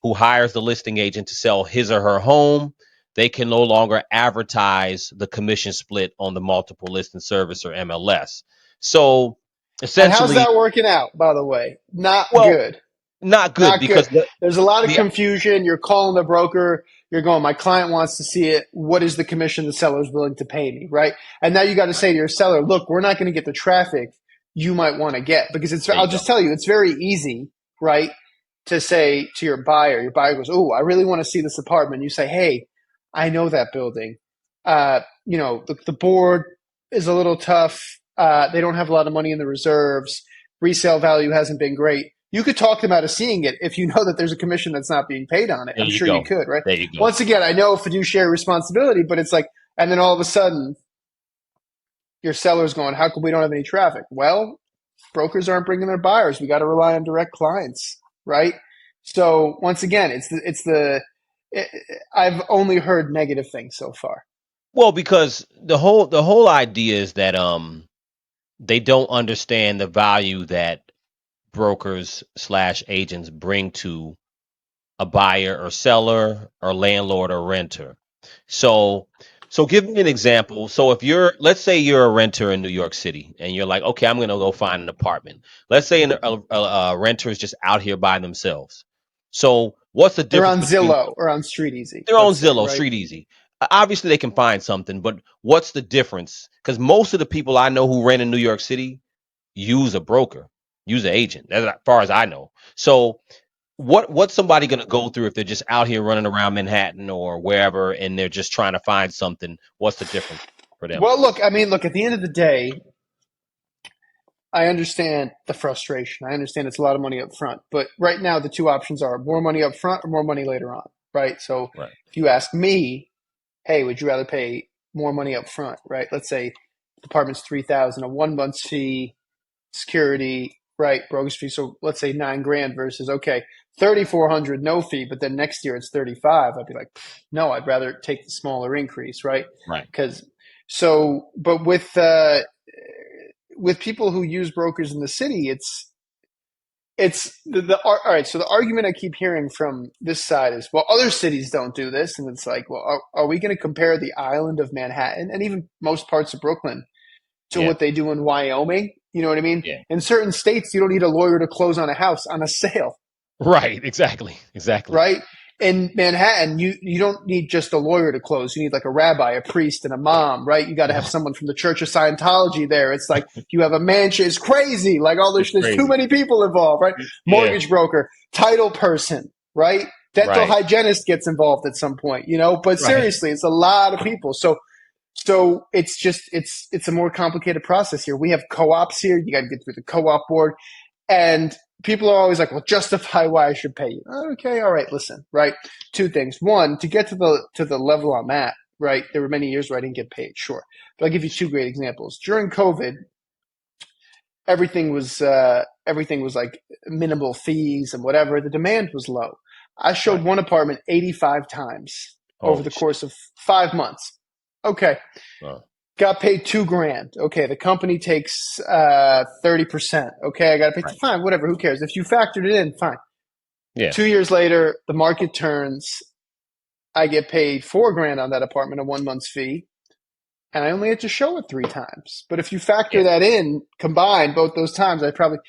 who hires the listing agent to sell his or her home, they can no longer advertise the commission split on the multiple listing service or MLS. So And how's essentially, that working out, by the way? Not well, good. not good Not good. because the There's a lot of the confusion. You're calling the broker. You're going, my client wants to see it. What is the commission the seller is willing to pay me, right? And now you got to say to your seller, look, we're not going to get the traffic you might want to get, because there I'll you go. just tell you, it's very easy, right, to say to your buyer goes, oh, I really want to see this apartment. You say, hey, I know that building. The board is a little tough. They don't have a lot of money in the reserves. Resale value hasn't been great. You could talk them out of seeing it if you know that there's a commission that's not being paid on it. There I'm you sure you go. could, right? There you go. Once again, I know fiduciary responsibility, but it's like, and then all of a sudden, your seller's going, how come we don't have any traffic? Well, brokers aren't bringing their buyers. We got to rely on direct clients, right? So once again, I've only heard negative things so far. Well, because the whole idea is that they don't understand the value that brokers slash agents bring to a buyer or seller or landlord or renter. So give me an example. So if let's say you're a renter in New York City and you're like, okay, I'm going to go find an apartment. Let's say a renter is just out here by themselves. So what's the They're difference on between Zillow or on Street Easy, their own let's say, Zillow, right? Street Easy? Obviously, they can find something, but what's the difference? Because most of the people I know who rent in New York City use a broker, use an agent, as far as I know. So what's somebody going to go through if they're just out here running around Manhattan or wherever and they're just trying to find something? What's the difference for them? Well, look, at the end of the day, I understand the frustration. I understand it's a lot of money up front. But right now, the two options are more money up front or more money later on, right? So Right. if you ask me, hey, would you rather pay more money up front, right? Let's say the apartment's $3,000, a 1 month fee, security, right? Broker's fee. So let's say $9,000 versus, okay, 3,400 no fee, but then next year it's 35. I'd be like, no, I'd rather take the smaller increase, right? Right. But with people who use brokers in the city, all right. So the argument I keep hearing from this side is, well, other cities don't do this, and it's like, well, are we going to compare the island of Manhattan and even most parts of Brooklyn to Yeah. what they do in Wyoming? You know what I mean? Yeah. In certain states, you don't need a lawyer to close on a house on a sale, Right. Exactly. right? In Manhattan, you don't need just a lawyer to close. You need like a rabbi, a priest, and a mom, right? You got to have someone from the Church of Scientology there. It's like you have a mansion. It's crazy. Like there's too Crazy. many people involved, right? Yeah. Mortgage broker, title person, right? Dental Right. hygienist gets involved at some point, But Right. seriously, it's a lot of people. So it's a more complicated process here. We have co-ops here. You got to get through the co-op board. And people are always like, well, justify why I should pay you. Okay, all right, listen, right? Two things. One, to get to the level I'm at, right? There were many years where I didn't get paid, sure. But I'll give you two great examples. During COVID, everything was like minimal fees and whatever. The demand was low. I showed one apartment 85 times over the course of 5 months. Okay. Wow. Got paid $2,000. Okay, the company takes 30%. Okay, I got to pay. Fine, whatever. Who cares? If you factored it in, fine. Yeah. 2 years later, the market turns. I get paid $4,000 on that apartment, a 1 month's fee, and I only had to show it 3 times. But if you factor that in, combined both those times, I probably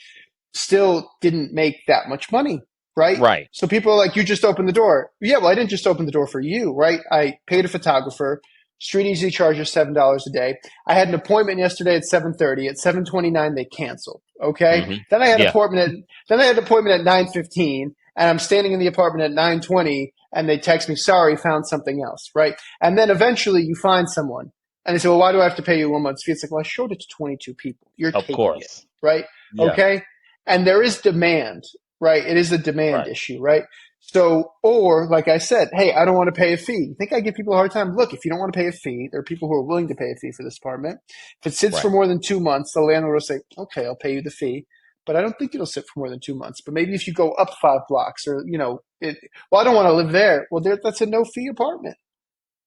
still didn't make that much money. Right? Right. So people are like, you just opened the door. Yeah, well, I didn't just open the door for you, right? I paid a photographer. Street Easy charges $7 a day. I had an appointment yesterday at 7:30. At 7:29, they canceled. Okay. Mm-hmm. Then I had Yeah. an appointment at 9:15, and I'm standing in the apartment at 9:20, and they text me, "Sorry, found something else." Right. And then eventually you find someone, and they say, "Well, why do I have to pay you 1 month's fee?" It's like, "Well, I showed it to 22 people. You're Of taking it." course. Right. Yeah. Okay. And there is demand. Right. It is a demand issue. Right. So, or like I said, hey, I don't want to pay a fee. You think I give people a hard time? Look, if you don't want to pay a fee, there are people who are willing to pay a fee for this apartment. If it sits for more than 2 months, the landlord will say, okay, I'll pay you the fee. But I don't think it'll sit for more than 2 months. But maybe if you go up 5 blocks or, I don't want to live there. Well, that's a no fee apartment.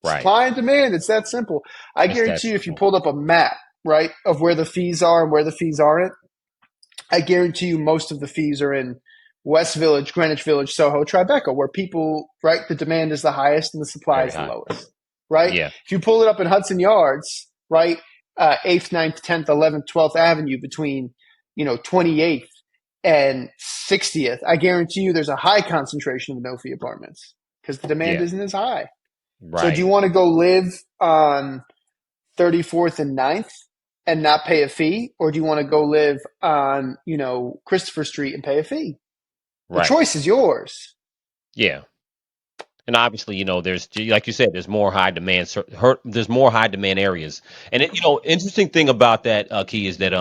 Right. Supply and demand. It's that simple. I guarantee you, if you pulled up a map, right, of where the fees are and where the fees aren't, I guarantee you most of the fees are in West Village, Greenwich Village, Soho, Tribeca, where people, right, the demand is the highest and the supply is the lowest, right? Yeah. If you pull it up in Hudson Yards, right, 8th, 9th, 10th, 11th, 12th Avenue between, 28th and 60th, I guarantee you there's a high concentration of no-fee apartments because the demand isn't as high. Right. So do you want to go live on 34th and 9th and not pay a fee? Or do you want to go live on, Christopher Street and pay a fee? The choice is yours. Yeah. And obviously, there's, like you said, there's more high demand. There's more high demand areas. And interesting thing about that, Key, is that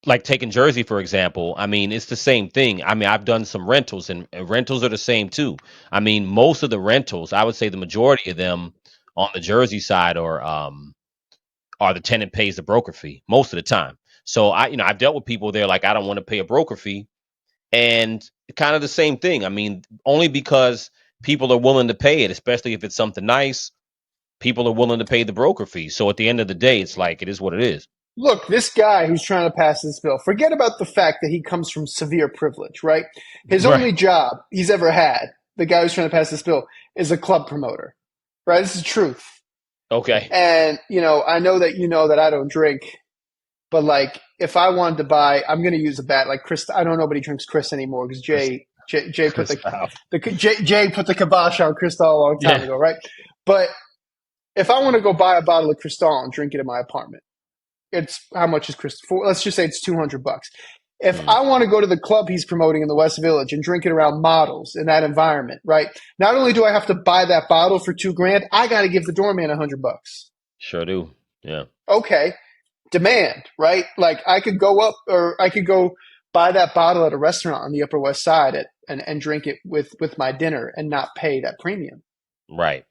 like taking Jersey for example. I mean, it's the same thing. I mean, I've done some rentals, and rentals are the same too. I mean, most of the rentals, I would say the majority of them on the Jersey side are the tenant pays the broker fee most of the time. So I've dealt with people there like I don't want to pay a broker fee. And kind of the same thing. I mean, only because people are willing to pay it, especially if it's something nice, people are willing to pay the broker fee. So at the end of the day, it's like, it is what it is. Look, this guy who's trying to pass this bill, forget about the fact that he comes from severe privilege, right? His only job he's ever had, the guy who's trying to pass this bill, is a club promoter, right? This is the truth. Okay. And, I know that I don't drink. But like, if I wanted to buy, I'm going to use a bat like Chris. I don't know, nobody drinks Chris anymore because Jay put Jay put the kibosh on Cristal a long time ago, right? But if I want to go buy a bottle of Cristal and drink it in my apartment, it's how much is Cristal? Let's just say it's $200. If I want to go to the club he's promoting in the West Village and drink it around models in that environment, right? Not only do I have to buy that bottle for $2,000, I got to give the doorman $100. Sure do. Yeah. Okay. Demand, right? Like I could go up, or I could go buy that bottle at a restaurant on the Upper West Side and drink it with my dinner and not pay that premium. Right.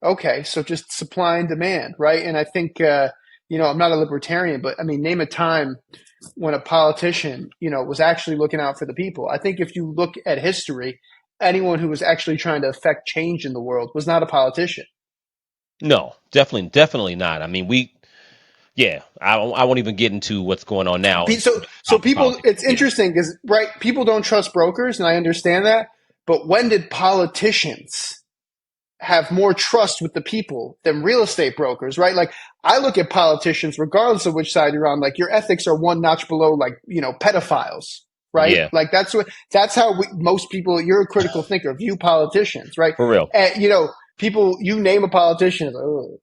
Okay. So just supply and demand, right? And I think, I'm not a libertarian, but I mean, name a time when a politician, was actually looking out for the people. I think if you look at history, anyone who was actually trying to affect change in the world was not a politician. No, definitely not. I mean, I won't even get into what's going on now. So people, it's interesting because, right, people don't trust brokers, and I understand that. But when did politicians have more trust with the people than real estate brokers, right? Like, I look at politicians, regardless of which side you're on, like your ethics are one notch below, like, pedophiles, right? Yeah. Like that's how most people, you're a critical thinker, view politicians, right? For real. And, people, you name a politician, it's like, oh.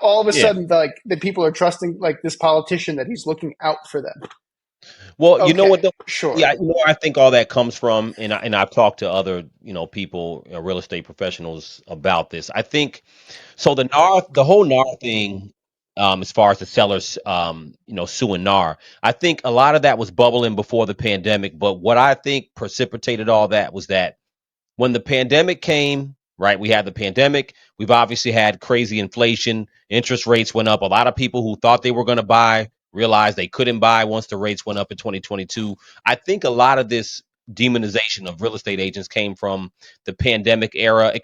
All of a sudden, like the people are trusting like this politician that he's looking out for them. Well, you know what? Sure. Yeah, I think all that comes from, and I've talked to other, people, real estate professionals about this. I think so. The whole NAR thing, as far as the sellers, suing NAR, I think a lot of that was bubbling before the pandemic. But what I think precipitated all that was that when the pandemic came. Right. We had the pandemic. We've obviously had crazy inflation. Interest rates went up. A lot of people who thought they were going to buy realized they couldn't buy once the rates went up in 2022. I think a lot of this demonization of real estate agents came from the pandemic era. It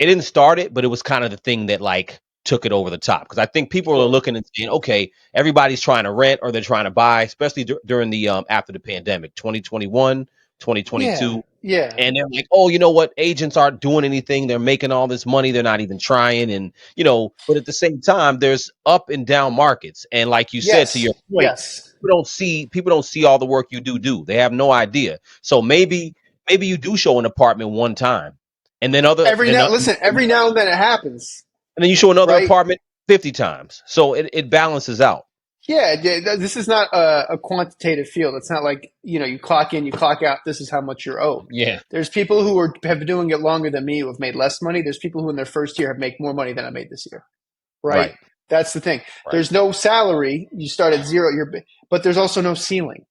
didn't start it, but it was kind of the thing that like took it over the top. Because I think people are looking and saying, okay, everybody's trying to rent or they're trying to buy, especially during the after the pandemic, 2021, 2022. Yeah. And they're like, oh, you know what? Agents aren't doing anything. They're making all this money. They're not even trying. And, but at the same time, there's up and down markets. And like you said, to your point, people don't see all the work you do. They have no idea. So maybe you do show an apartment one time. And then every now and then it happens. and then you show another right? apartment 50 times. So it balances out. Yeah, this is not a quantitative field. It's not like, you clock in, you clock out, this is how much you're owed. Yeah. There's people who have been doing it longer than me who have made less money. There's people who in their first year have made more money than I made this year, right? Right. That's the thing. Right. There's no salary. You start at zero, but there's also no ceiling,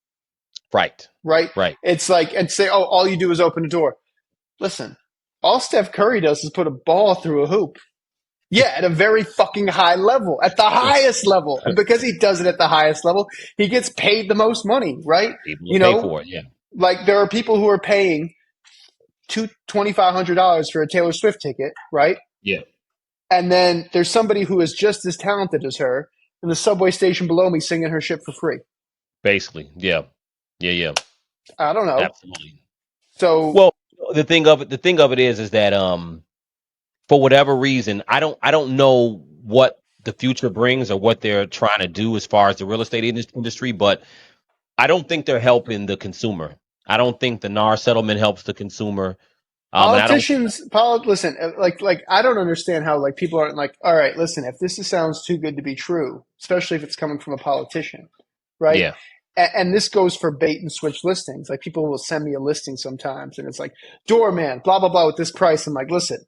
Right. right? Right. It's like, and say, oh, all you do is open a door. Listen, all Steph Curry does is put a ball through a hoop. Yeah, at a very fucking high level, at the highest level. And because he does it at the highest level, he gets paid the most money, right? People pay for it, yeah. Like there are people who are paying $2,500 for a Taylor Swift ticket, right? Yeah. And then there's somebody who is just as talented as her in the subway station below me singing her shit for free. Basically, yeah. Yeah. I don't know. Absolutely. So, well, the thing of it is that for whatever reason, I don't know what the future brings or what they're trying to do as far as the real estate industry, but I don't think they're helping the consumer. I don't think the NAR settlement helps the consumer. Politicians, listen, like I don't understand how like people aren't like, all right, listen, if this sounds too good to be true, especially if it's coming from a politician, right? Yeah. And this goes for bait and switch listings. Like people will send me a listing sometimes, and it's like doorman, blah blah blah, with this price. I'm like, listen,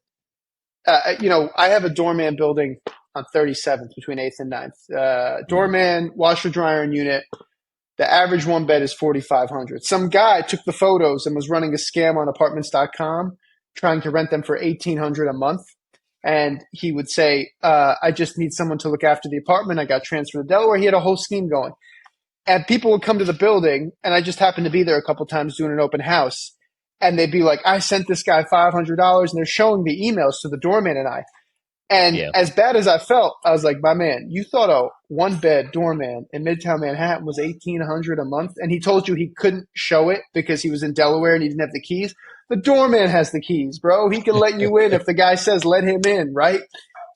I have a doorman building on 37th between 8th and 9th. Doorman, washer dryer and unit. The average one bed is 4,500. Some guy took the photos and was running a scam on apartments.com, trying to rent them for 1,800 a month. And he would say, I just need someone to look after the apartment. I got transferred to Delaware. He had a whole scheme going. And people would come to the building, and I just happened to be there a couple times doing an open house. And they'd be like, I sent this guy $500, and they're showing the emails to the doorman and I. And as bad as I felt, I was like, my man, you thought a one-bed doorman in Midtown Manhattan was $1,800 a month, and he told you he couldn't show it because he was in Delaware and he didn't have the keys? The doorman has the keys, bro. He can let you in if the guy says let him in, right?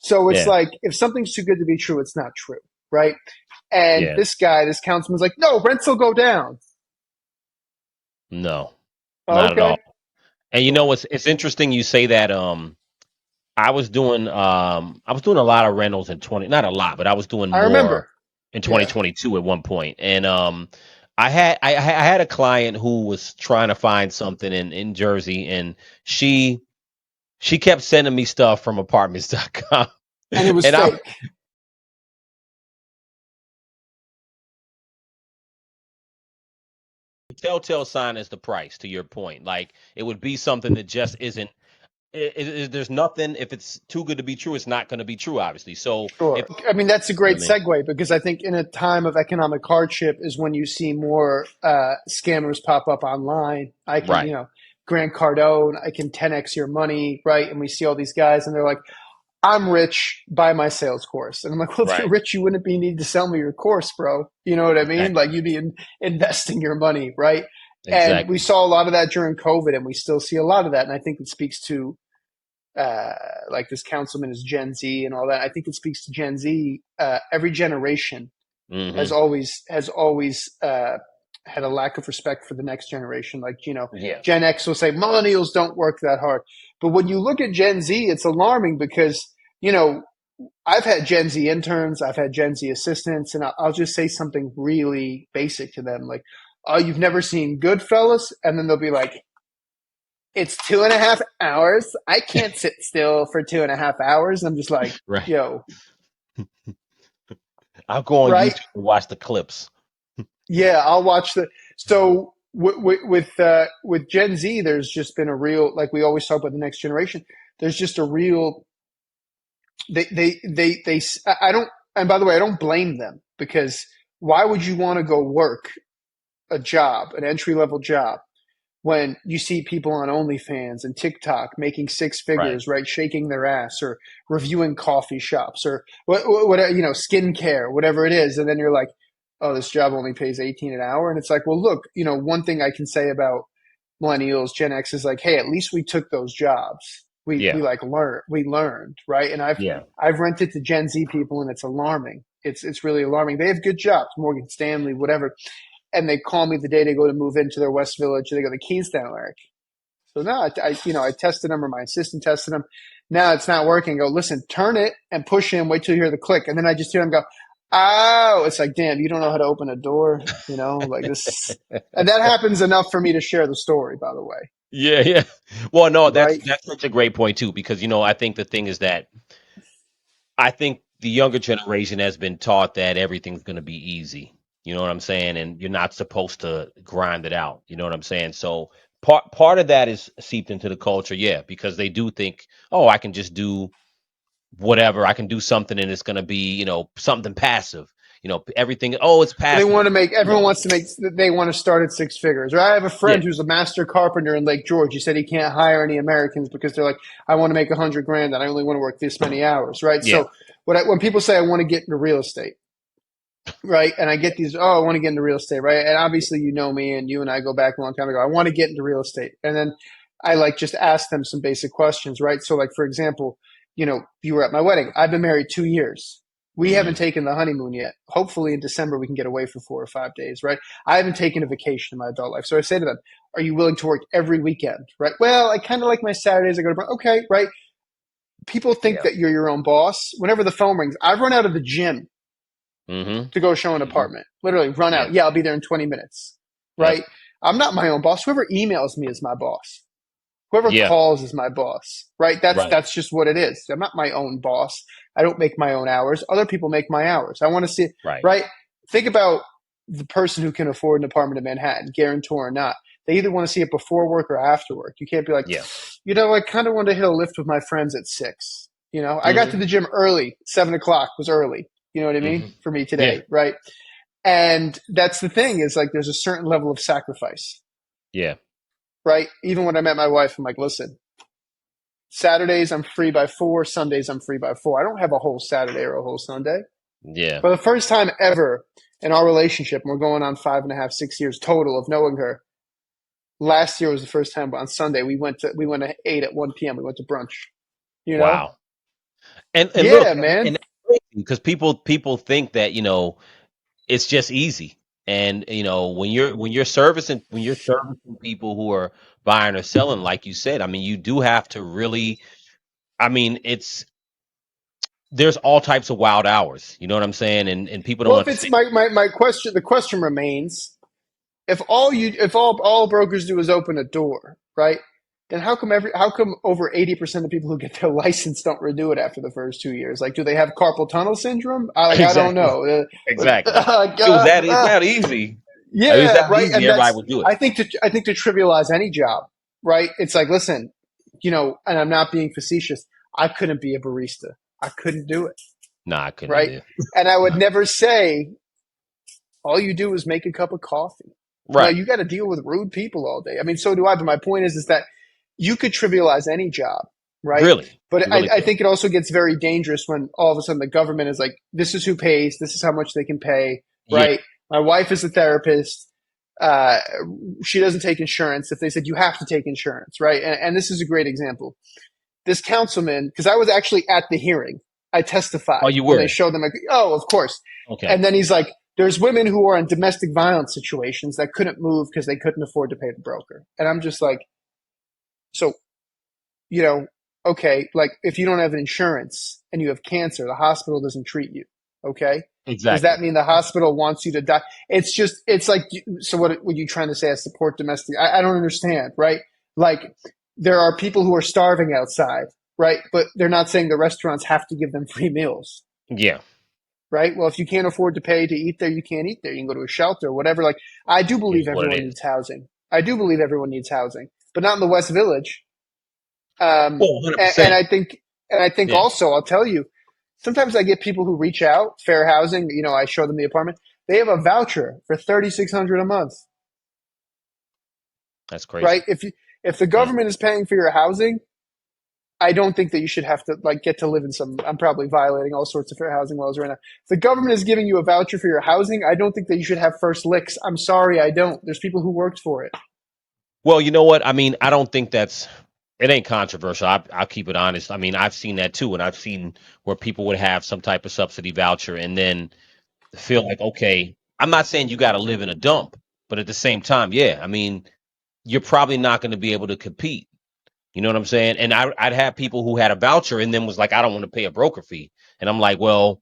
So it's like, if something's too good to be true, it's not true, right? And this councilman's like, no, rents will go down. No, not at all. And it's interesting you say that. I was doing a lot of rentals in not a lot, but I was doing more in 2022 at one point. And I had a client who was trying to find something in Jersey, and she kept sending me stuff from apartments.com. And it was fake. Telltale sign is the price, to your point. Like it would be something that just isn't. There's nothing. If it's too good to be true, it's not going to be true, obviously. So, sure. I mean, that's a great segue because I think in a time of economic hardship is when you see more scammers pop up online. I can, Grant Cardone, I can 10x your money, right? And we see all these guys, and they're like, "I'm rich, buy my sales course." And I'm like, "Well, if you're rich, you wouldn't be need to sell me your course, bro. You know what I mean? Like you'd be investing your money, right?" Exactly. And we saw a lot of that during COVID, and we still see a lot of that. And I think it speaks to like this councilman is Gen Z and all that. I think it speaks to Gen Z. Every generation has always had a lack of respect for the next generation. Like, Gen X will say millennials don't work that hard. But when you look at Gen Z, it's alarming because, I've had Gen Z interns, I've had Gen Z assistants, and I'll just say something really basic to them. Like, oh, you've never seen Goodfellas? And then they'll be like, it's 2.5 hours. I can't sit still for 2.5 hours. I'm just like, yo. I'll go on YouTube and watch the clips. Yeah, I'll watch so with Gen Z, there's just been a real, like we always talk about the next generation. There's just a real, I don't, and by the way, I don't blame them because why would you want to go work a job, an entry-level job, when you see people on OnlyFans and TikTok making six figures, right? Shaking their ass or reviewing coffee shops or what, skincare, whatever it is. And then you're like, oh, this job only pays $18 an hour. And it's like, well, look, one thing I can say about millennials, Gen X is like, hey, at least we took those jobs. We learned, right? And I've rented to Gen Z people and it's alarming. It's really alarming. They have good jobs, Morgan Stanley, whatever. And they call me the day they go to move into their West Village. They go, the keys down, Eric. So now I tested them, or my assistant tested them. Now it's not working. I go, listen, turn it and push in, wait till you hear the click. And then I just hear them go, oh, it's like, damn, you don't know how to open a door, like this. And that happens enough for me to share the story, by the way. Yeah, yeah. Well, no, that's Right. such a great point too, because I think the thing is that I think the younger generation has been taught that everything's going to be easy. You know what I'm saying? And you're not supposed to grind it out. You know what I'm saying? So part of that is seeped into the culture, yeah, because they do think, oh, I can just do whatever. I can do something and it's going to be, something passive. Everything, oh, it's They passive. want to make, everyone wants to make, they want to start at six figures. Right? I have a Yeah, friend who's a master carpenter in Lake George. He said he can't hire any Americans because they're like, I want to make $100,000 and I only want to work this many hours. Right. yeah. So when people say I want to get into real estate, right, and I get these, oh, I want to get into real estate, right? And obviously, me and you and I go back a long time ago. I want to get into real estate. And then I just ask them some basic questions, right? So for example, you were at my wedding. I've been married 2 years. We Hmm. haven't taken the honeymoon yet. Hopefully in December we can get away for 4 or 5 days, right? I haven't taken a vacation in my adult life. So I say to them, are you willing to work every weekend, right? Well, I kind of like my Saturdays. I go to, okay, right? People think Yeah. that you're your own boss. Whenever the phone rings, I've run out of the gym Hmm. to go show an Hmm. apartment. Literally run Yeah. out. Yeah, I'll be there in 20 minutes, Yep. right? I'm not my own boss. Whoever emails me is my boss. Whoever Yeah. calls is my boss, right? Right. That's just what it is. I'm not my own boss. I don't make my own hours. Other people make my hours. I want to see, Right. right? Think about the person who can afford an apartment in Manhattan, guarantor or not. They either want to see it before work or after work. You can't be like, Yeah. I kind of want to hit a lift with my friends at 6. I got to Hmm. the gym early. 7 o'clock was early. You know what I mean? Hmm. For me Yeah. today, right? And that's the thing is there's a certain level of sacrifice, Yeah. right? Even when I met my wife, I'm like, listen, Saturdays I'm free by 4, Sundays I'm free by 4. I don't have a whole Saturday or a whole Sunday. Yeah. For the first time ever in our relationship, and we're going on 5.5, 6 years total of knowing her. Last year was the first time on Sunday we went to 8 at 1 p.m. We went to brunch. Wow. And look, Yeah, man. and that's crazy because people think that it's just easy, and when you're servicing people who are buying or selling, like you said, I mean, you do have to really. I mean, there's all types of wild hours. You know what I'm saying? And people don't Well, if it's understand. my question, the question remains: if all brokers do is open a door, right? Then how come over 80% of people who get their license don't renew it after the first 2 years? Like, do they have carpal tunnel syndrome? I don't Exactly. know. Exactly. If it was that easy. If it was Yeah, that right. easy, And everybody would do it. I think to trivialize any job, right? It's like, listen, and I'm not being facetious. I couldn't be a barista. I couldn't do it, Nah, I couldn't right? either. And I would Nah. never say all you do is make a cup of coffee. No, Right. you got to deal with rude people all day. I mean, so do I. But my point is that you could trivialize any job, right? Really. But You really I could. think it also gets very dangerous when all of a sudden the government is like, this is who pays, this is how much they can pay, Yeah. right? My wife is a therapist. Uh, she doesn't take insurance. If they said you have to take insurance, right? And this is a great example. This councilman, because I was actually at the hearing, I Oh, testified you when they were. showed them, like, oh, of course. Okay. And then he's like, there's women who are in domestic violence situations that couldn't move because they couldn't afford to pay the broker. And I'm just like, so, okay, like if you don't have insurance and you have cancer, the hospital doesn't treat you. Okay. Does Exactly. that mean the hospital wants you to die? It's like, so what were you trying to say? I support domestic. I don't understand, right? Like there are people who are starving outside, right? But they're not saying the restaurants have to give them free meals, Yeah. right? Well, if you can't afford to pay to eat there, you can't eat there. You can go to a shelter or whatever. Like I do It is believe what it everyone is. needs housing. I do believe everyone needs housing, but not in the West Village. Um, Well, and 100%. I think Yeah. also, I'll tell you, sometimes I get people who reach out, fair housing, I show them the apartment. They have a voucher for $3,600 a month, That's right? crazy. If the Yeah. government is paying for your housing, I don't think that you should have to get to live in I'm probably violating all sorts of fair housing laws right now. If the government is giving you a voucher for your housing, I don't think that you should have first licks. I'm sorry, I don't. There's people who worked for it. Well, you know what? I mean, I don't think it ain't controversial. I'll keep it honest. I mean, I've seen that too, and I've seen where people would have some type of subsidy voucher and then feel like, okay, I'm not saying you got to live in a dump, but at the same time, yeah, I mean, you're probably not going to be able to compete. You know what I'm saying? And I'd have people who had a voucher and then was like, I don't want to pay a broker fee. And I'm like, well,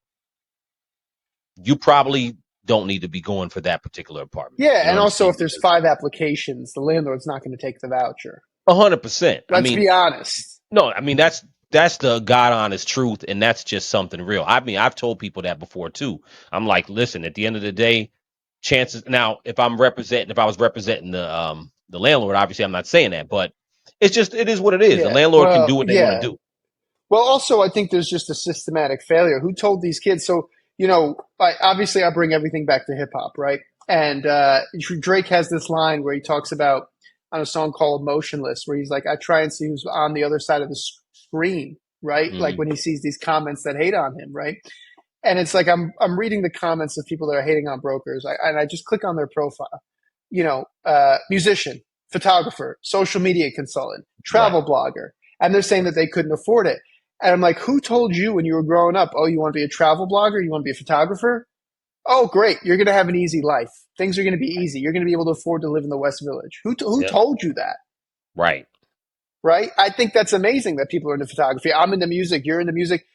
you probably don't need to be going for that particular apartment. Yeah, You know and what I'm also saying? if there's 5 applications, the landlord's not going to take the voucher. 100%. I Let's mean, be honest. no, I mean that's the God honest truth, and that's just something real. I mean, I've told people that before too. I'm like, listen, at the end of the day, chances now if I was representing the landlord, obviously I'm not saying that, but it is what it is. The Yeah. landlord can Well, do what they want to yeah. do. Well, also, I think there's just a systematic failure. Who told these kids? So, obviously, I bring everything back to hip hop, right? And Drake has this line where he talks about on a song called "Motionless," where he's like, "I try and see who's on the other side of the screen," right? Like Hmm. when he sees these comments that hate on him, right? And it's like I'm reading the comments of people that are hating on brokers, and I just click on their profile. Musician, photographer, social media consultant, Right. travel blogger, and they're saying that they couldn't afford it. And I'm like, who told you when you were growing up, oh, you want to be a travel blogger? You want to be a photographer? Oh, great. You're going to have an easy life. Things are going to be easy. You're going to be able to afford to live in the West Village. Who Yep. told you that? Right. Right? I think that's amazing that people are into photography. I'm into music. You're into music.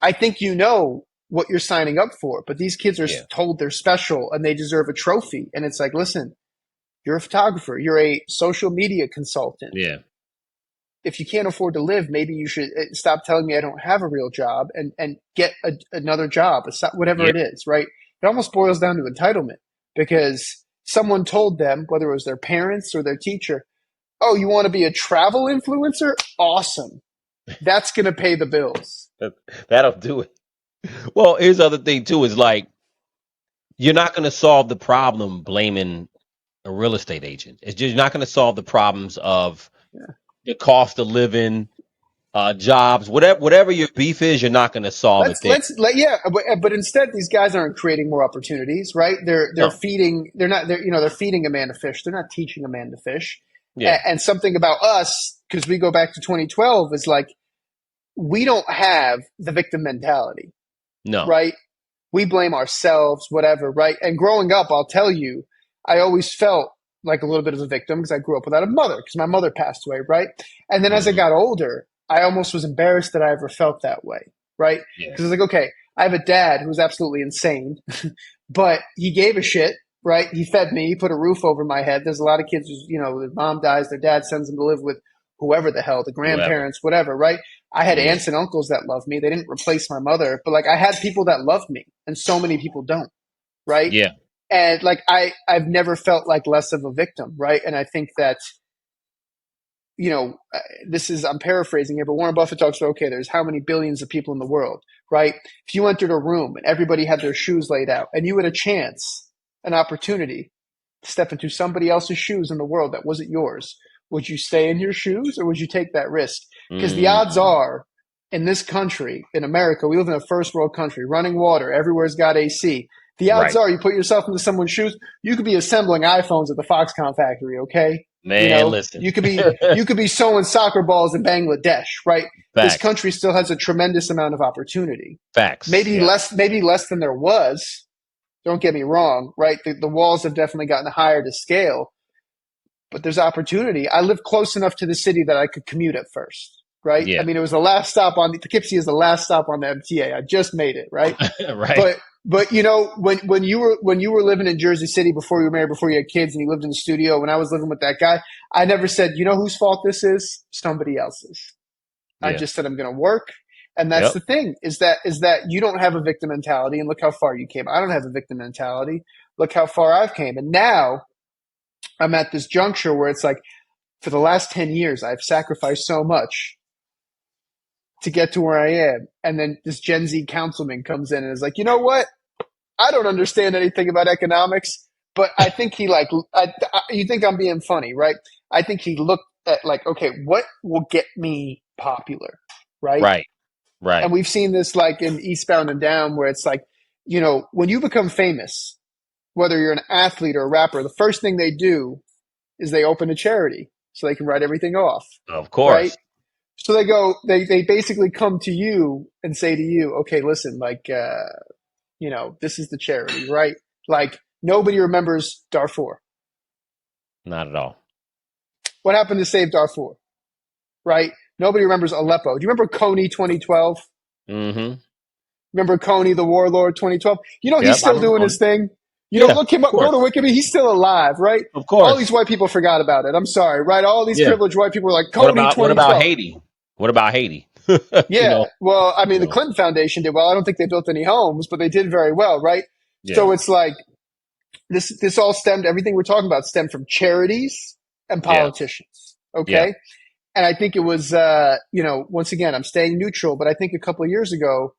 I think you know what you're signing up for, but these kids are Yeah. told they're special and they deserve a trophy. And it's like, listen, you're a photographer. You're a social media consultant. Yeah. If you can't afford to live, maybe you should stop telling me I don't have a real job and get another job, whatever Yep. it is, right? It almost boils down to entitlement because someone told them, whether it was their parents or their teacher, oh, you want to be a travel influencer? Awesome. That's going to pay the bills. That'll do it. Well, here's the other thing too, is like you're not going to solve the problem blaming a real estate agent. It's just not going to solve the problems of the cost of living, jobs, whatever your beef is. You're not going to solve it there. But instead these guys aren't creating more opportunities, right? They're No. feeding. They're feeding a man to fish. They're not teaching a man to fish. Yeah. And something about us, because we go back to 2012, is like we don't have the victim mentality, No. right? We blame ourselves, whatever, right? And growing up, I'll tell you, I always felt like a little bit of a victim because I grew up without a mother because my mother passed away, right? And then as I Hmm. got older, I almost was embarrassed that I ever felt that way, right? Yeah. Because it's like, okay, I have a dad who's absolutely insane, but he gave a shit, right? He fed me, he put a roof over my head. There's a lot of kids who, their mom dies, their dad sends them to live with whoever the hell, the Whoever. grandparents, whatever, right? I had Yeah. aunts and uncles that loved me. They didn't replace my mother, but like I had people that loved me, and so many people don't, right? Yeah. And like I've never felt like less of a victim, right? And I think that I'm paraphrasing here, but Warren Buffett talks about, okay, there's how many billions of people in the world, right? If you entered a room and everybody had their shoes laid out and you had a chance, an opportunity to step into somebody else's shoes in the world that wasn't yours, would you stay in your shoes or would you take that risk? Because the odds Mm. are in this country, in America, we live in a first world country, running water, everywhere's got AC. The odds Right. are you put yourself into someone's shoes, you could be assembling iPhones at the Foxconn factory, okay? Man, listen. You could be sewing soccer balls in Bangladesh, right? This Facts. country still has a tremendous amount of opportunity. Facts. Maybe Yeah. less than there was. Don't get me wrong, right? The walls have definitely gotten higher to scale, but there's opportunity. I live close enough to the city that I could commute at first, right? Yeah. I mean, it was the last stop on Poughkeepsie is the last stop on the MTA. I just made it, right? Right. But when you were living in Jersey City before you were married, before you had kids, and you lived in the studio, when I was living with that guy, I never said, you know whose fault this is? Somebody else's. I Yeah. just said I'm going to work, and that's Yep. the thing is that you don't have a victim mentality, and look how far you came. I don't have a victim mentality. Look how far I've came, and now I'm at this juncture where it's like, for the last 10 years, I've sacrificed so much to get to where I am, and then this Gen Z councilman comes in and is like, you know what? I don't understand anything about economics, but I think you think I'm being funny, right? I think he looked at like, okay, what will get me popular, right? Right. Right. And we've seen this like in Eastbound and Down where it's like, when you become famous, whether you're an athlete or a rapper, the first thing they do is they open a charity so they can write everything off, Of course. right? So they basically come to you and say to you, okay, listen, like, this is the charity, right? Like nobody remembers Darfur. Not at all. What happened to Save Darfur? Right? Nobody remembers Aleppo. Do you remember Coney 2012? Mm-hmm. Remember Coney, the warlord 2012? You know, he's Yep, I still remember doing going. his thing. You know, Yeah, look him of up, go to course. Wikipedia. He's still alive, right? Of All these course. white people forgot about it. I'm sorry, right? All these Yeah. privileged white people were like, What Coney about what about 2012. Haiti? What about Haiti? You Yeah. know, Well, I mean, the so Clinton Foundation did well. I don't think they built any homes, but they did very well, right? yeah, So it's like this all stemmed, everything we're talking about stemmed from charities and yeah, politicians. yeah. Okay. And I think it was, once again, I'm staying neutral, but I think a couple of years ago,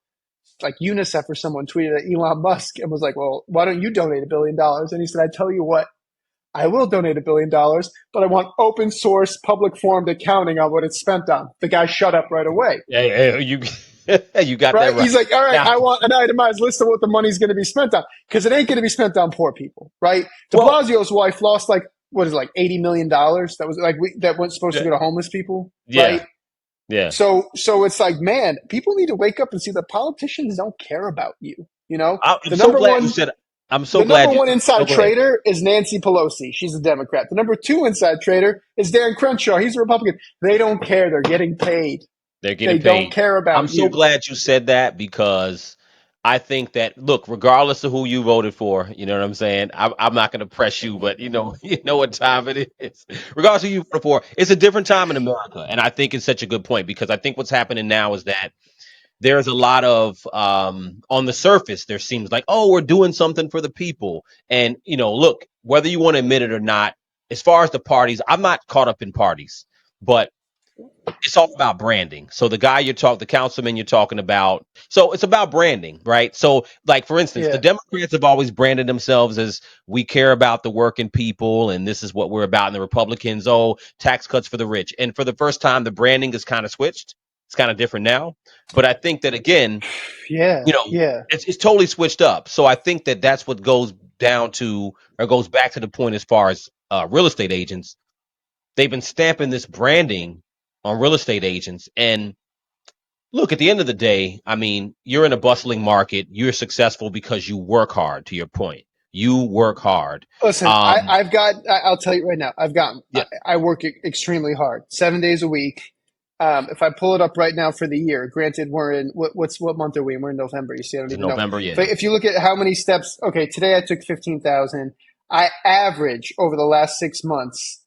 like UNICEF or someone tweeted at Elon Musk and was like, well, why don't you donate $1 billion? And he said, I tell you what, I will donate $1 billion, but I want open source, public formed accounting on what it's spent on. The guy shut up right away. Hey, you you got that Right? right. He's like, all right, Now, I want an itemized list of what the money's going to be spent on because it ain't going to be spent on poor people, right? De well, Blasio's wife lost like what is it, like $80 million? That was like that was supposed to yeah, go to homeless people, right? yeah, yeah. So it's like, man, people need to wake up and see that politicians don't care about you. You know, I'm the so number glad you one said. I'm so the number glad you. one Oh, inside go ahead. trader is Nancy Pelosi. She's a Democrat. The number two inside trader is Darren Crenshaw. He's a Republican. They don't care. They're getting paid. They're getting They don't paid. care I'm about so you. glad you said that because I think that look, regardless of who you voted for, you know what I'm saying. I'm not going to press you, but you know what time it is. Regardless of who you voted for, it's a different time in America, and I think it's such a good point because I think what's happening now is that there's a lot of on the surface there seems like, oh, we're doing something for the people, and look, whether you want to admit it or not, as far as the parties, I'm not caught up in parties, but it's all about branding. So the councilman you're talking about, so it's about branding, right? So, like for instance, the Yeah. Democrats have always branded themselves as we care about the working people, and this is what we're about. And the Republicans, oh, tax cuts for the rich. And for the first time, the branding is kind of switched. It's kind of different now. But I think that again, Yeah. you know, Yeah. it's totally switched up. So I think that that's what goes down to or goes back to the point as far as real estate agents. They've been stamping this branding on real estate agents. And look, at the end of the day, I mean, you're in a bustling market. You're successful because you work hard, to your point. You work hard. Listen, Um, I'll tell you right now, yeah, I work extremely hard, 7 days a week. If I pull it up right now for the year, granted, we're in what month are we in? We're in November. You see, I don't it's even know. November. But Yeah. if you look at how many steps, okay, today I took 15,000. I average over the last 6 months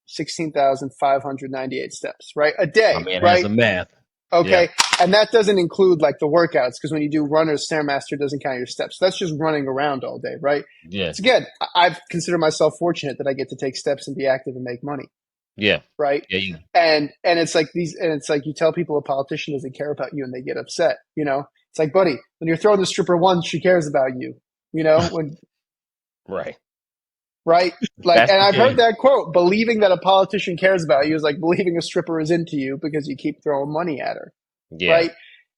16,598 steps, right? A My day, man has right? the math. Yeah. Okay. And that doesn't include like the workouts because when you do runners, Stairmaster doesn't count your steps. That's just running around all day, right? Yeah. It's again, I've considered myself fortunate that I get to take steps and be active and make money, Yeah. right? Yeah. And it's like it's like you tell people a politician doesn't care about you and they get upset, you know? It's like, buddy, when you're throwing the stripper once, she cares about you, when Right. right? Like, That's and the I've heard game. that quote, believing that a politician cares about you is like believing a stripper is into you because you keep throwing money at her, Yeah. right?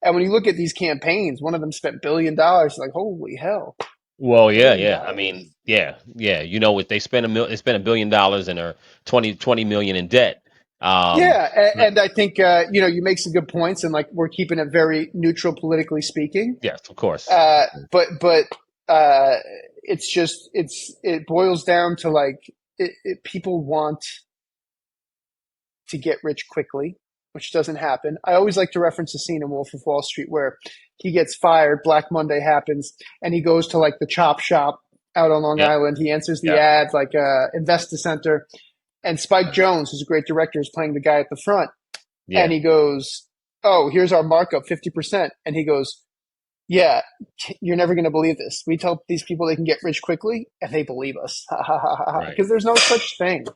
And when you look at these campaigns, one of them spent $1 billion. Like, holy hell, Well, yeah, billion yeah. I dollars. mean, yeah, yeah. What they spent they spent $1 billion and are 20 million in debt. Um, Yeah, and I think you make some good points, and like we're keeping it very neutral politically speaking. yes, of course. But it's just it boils down to like people want to get rich quickly, which doesn't happen. I always like to reference a scene in Wolf of Wall Street where he gets fired, Black Monday happens, and he goes to like the chop shop out on Long Yep. Island. He answers the Yep. ad like Investa Center, and Spike Jones, who's a great director, is playing the guy at the front, and Yeah. he goes, "Oh, here's our markup, 50%," and he goes, "Yeah, you're never going to believe this. We tell these people they can get rich quickly, and they believe us, Right. because there's no such thing."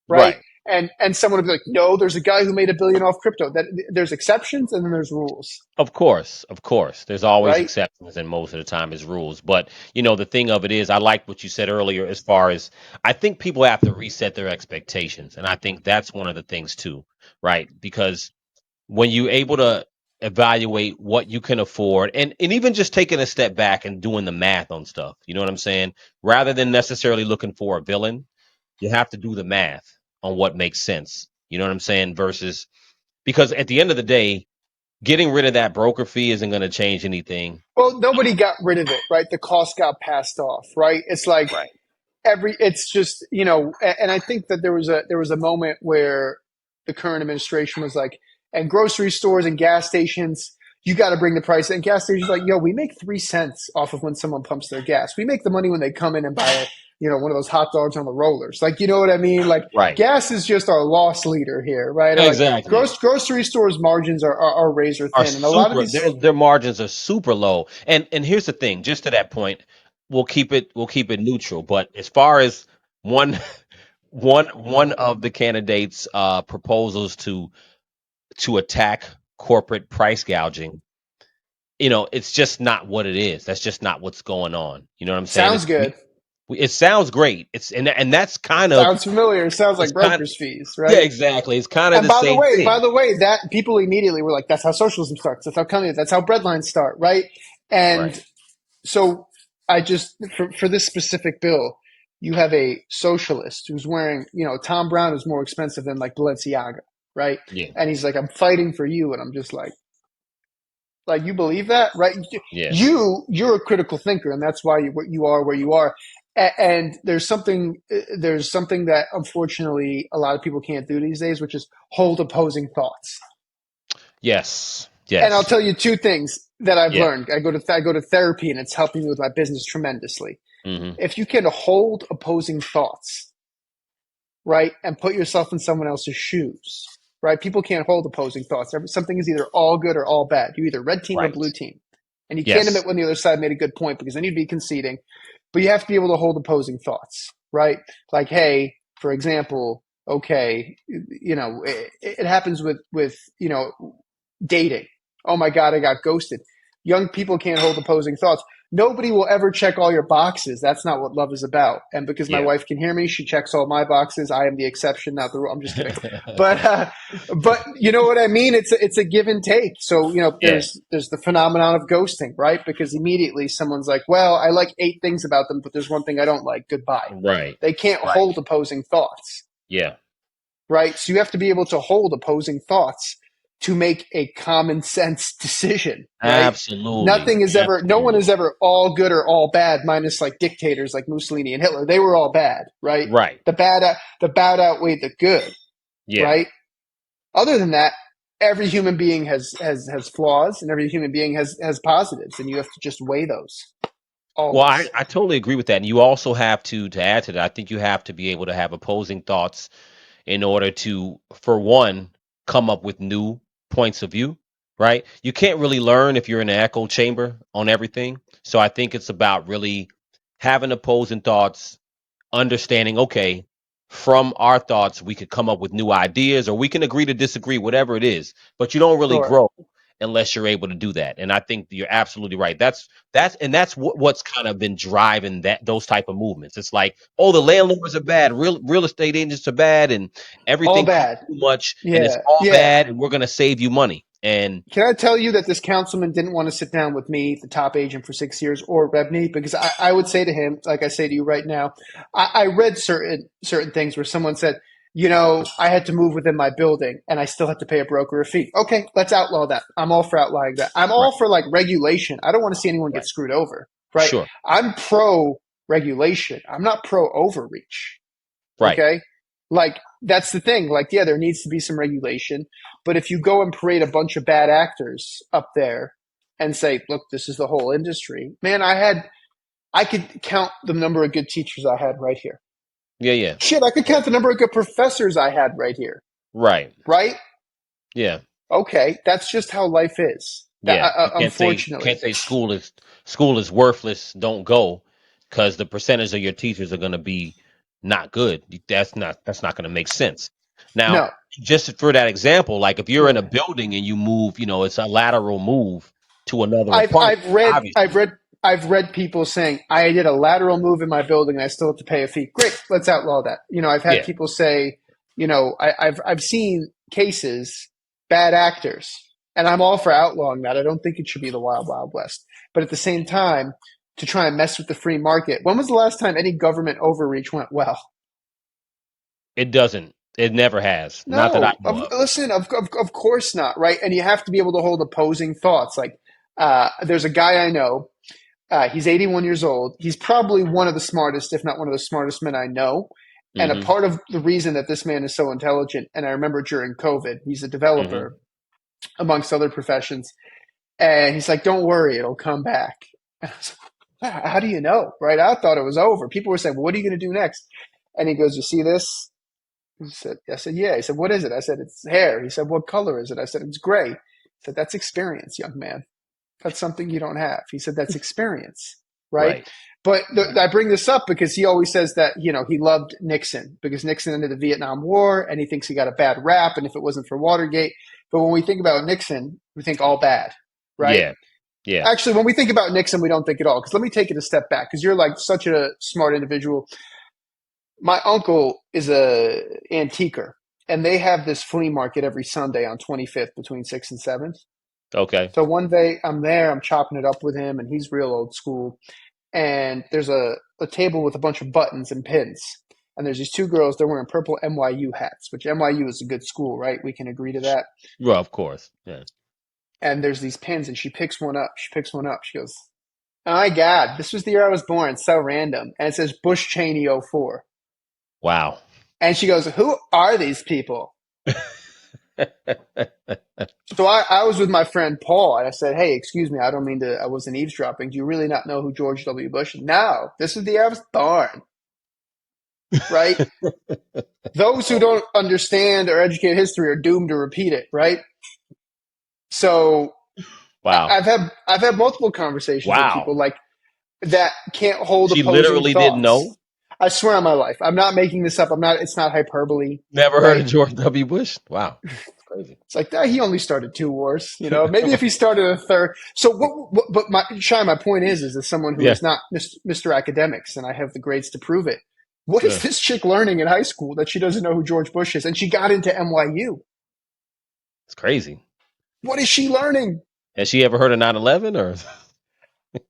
Right? Right. And someone would be like, no, there's a guy who made $1 billion off crypto. That there's exceptions and then there's rules, Of course. Of course. There's always right? exceptions, and most of the time is rules. But the thing of it is, I like what you said earlier. As far as I think people have to reset their expectations, and I think that's one of the things too, right? Because when you're able to evaluate what you can afford and even just taking a step back and doing the math on stuff, you know what I'm saying? Rather than necessarily looking for a villain, you have to do the math on what makes sense. You know what I'm saying? Versus because at the end of the day, getting rid of that broker fee isn't going to change anything. Well, nobody got rid of it, right? The cost got passed off, right? It's like Right. it's just, and I think that there was a moment where the current administration was like, and grocery stores and gas stations, you got to bring the price. And gas stations like, yo, we make 3 cents off of when someone pumps their gas. We make the money when they come in and buy one of those hot dogs on the rollers. Like, you know what I mean? Like, Right. gas is just our loss leader here, right? Exactly. Like grocery stores margins are razor thin, and a lot of these Their margins are super low. And here's the thing, just to that point, we'll keep it neutral. But as far as one one of the candidates' proposals to attack corporate price gouging, it's just not what it is. That's just not what's going on. You know what I'm saying? Sounds good. It sounds great. It's and that's kind of sounds familiar. It sounds like brokers' fees, right? Yeah, exactly. It's kind of and the same thing. By the way, that people immediately were like, "That's how socialism starts. That's how communism. That's how breadlines start." Right? And so, I just for this specific bill, you have a socialist who's wearing, Tom Brown is more expensive than like Balenciaga, right? Yeah. And he's like, "I'm fighting for you," and I'm just like, you believe that, right? Yeah. You're a critical thinker, and that's why you are where you are. And there's something that unfortunately a lot of people can't do these days, which is hold opposing thoughts. Yes. And I'll tell you 2 things that I've learned. I go to therapy, and it's helping me with my business tremendously. Mm-hmm. If you can hold opposing thoughts, right, and put yourself in someone else's shoes, right? People can't hold opposing thoughts. Something is either all good or all bad. You either red team or blue team, and you can't admit when the other side made a good point, because then you'd be conceding. But you have to be able to hold opposing thoughts, right? Like, hey, for example, okay, it happens with dating. Oh my God, I got ghosted. Young people can't hold opposing thoughts. Nobody will ever check all your boxes. That's not what love is about. And because my wife can hear me, she checks all my boxes. I am the exception, not the rule. I'm just kidding. But you know what I mean? It's a give and take. So, there's the phenomenon of ghosting, right? Because immediately someone's like, well, I like 8 things about them, but there's one thing I don't like. Goodbye. Right. They can't hold opposing thoughts. Yeah. Right. So you have to be able to hold opposing thoughts to make a common sense decision. Right? Absolutely. No one is ever all good or all bad, minus like dictators like Mussolini and Hitler. They were all bad, right? Right. The bad outweighed the good. Yeah. Right. Other than that, every human being has flaws, and every human being has positives, and you have to just weigh those. Always. Well, I totally agree with that. And you also have to add to that, I think you have to be able to have opposing thoughts in order to, for one, come up with new points of view, right? You can't really learn if you're in an echo chamber on everything. So I think it's about really having opposing thoughts, understanding, okay, from our thoughts, we could come up with new ideas, or we can agree to disagree, whatever it is. But you don't really grow unless you're able to do that. And I think you're absolutely right. That's what's kind of been driving those type of movements. It's like, oh, the landlords are bad, real estate agents are bad, and everything all bad. Too much, and it's all bad, and we're gonna save you money. And can I tell you that this councilman didn't want to sit down with me, the top agent for 6 years, or Rebney, because I would say to him, like I say to you right now, I read certain things where someone said, I had to move within my building and I still had to pay a broker a fee. Okay, let's outlaw that. I'm all for outlawing that. I'm all for like regulation. I don't want to see anyone get screwed over. Right. Sure. I'm pro regulation. I'm not pro overreach. Right. Okay. Like, that's the thing. Like, yeah, there needs to be some regulation. But if you go and parade a bunch of bad actors up there and say, look, this is the whole industry, man, I could count the number of good teachers I had right here. Yeah. Shit, I could count the number of good professors I had right here. Right. Right? Yeah. Okay, that's just how life is. Yeah. Unfortunately. Can't say school is worthless, don't go, because the percentage of your teachers are going to be not good. That's not going to make sense. Now, just for that example, like if you're in a building and you move, it's a lateral move to another apartment. I've read people saying, I did a lateral move in my building and I still have to pay a fee. Great, let's outlaw that. I've had people say, I've seen cases, bad actors, and I'm all for outlawing that. I don't think it should be the wild, wild west. But at the same time, to try and mess with the free market, when was the last time any government overreach went well? It doesn't. It never has. No, not that I know of. Listen, of course not, right? And you have to be able to hold opposing thoughts. Like, there's a guy I know. He's 81 years old. He's probably one of the smartest, if not one of the smartest men I know. And a Mm-hmm. part of the reason that this man is so intelligent, and I remember during COVID, he's a Mm-hmm. developer amongst other professions. And he's like, don't worry, it'll come back. And I was like, how do you know? Right? I thought it was over. People were saying, well, what are you going to do next? And he goes, you see this? I said, yeah. He said, what is it? I said, it's hair. He said, what color is it? I said, it's gray. He said, that's experience, young man. That's something you don't have. He said, that's experience. Right. Right. But I bring this up because he always says that, he loved Nixon because Nixon ended the Vietnam War and he thinks he got a bad rap. And if it wasn't for Watergate, but when we think about Nixon, we think all bad. Right. Yeah. Yeah. Actually, when we think about Nixon, we don't think at all. Because let me take it a step back because you're like such a smart individual. My uncle is a antiquer and they have this flea market every Sunday on 25th between 6th and 7th. Okay. So one day I'm there, I'm chopping it up with him, and he's real old school. And there's a table with a bunch of buttons and pins. And there's these two girls, they're wearing purple NYU hats, which NYU is a good school, right? We can agree to that. Well, of course. Yeah. And there's these pins, and she picks one up. She picks one up. She goes, oh my God, this was the year I was born. So random. And it says Bush Cheney 04. Wow. And she goes, who are these people? So I was with my friend Paul, and I said, hey, excuse me, I wasn't eavesdropping. Do you really not know who George W. Bush is? No, this is the year I was born. Right? Those who don't understand or educate history are doomed to repeat it, right? So Wow. I've had multiple conversations with people like that can't hold She opposing literally thoughts. didn't know? I swear on my life. I'm not making this up. It's not hyperbole. Never heard of George W. Bush? Wow. It's crazy. It's like he only started 2 wars, maybe if he started a third. So but my point is as someone who is not Mr. Academics and I have the grades to prove it. What is this chick learning in high school that she doesn't know who George Bush is? And she got into NYU. It's crazy. What is she learning? Has she ever heard of 9/11 or?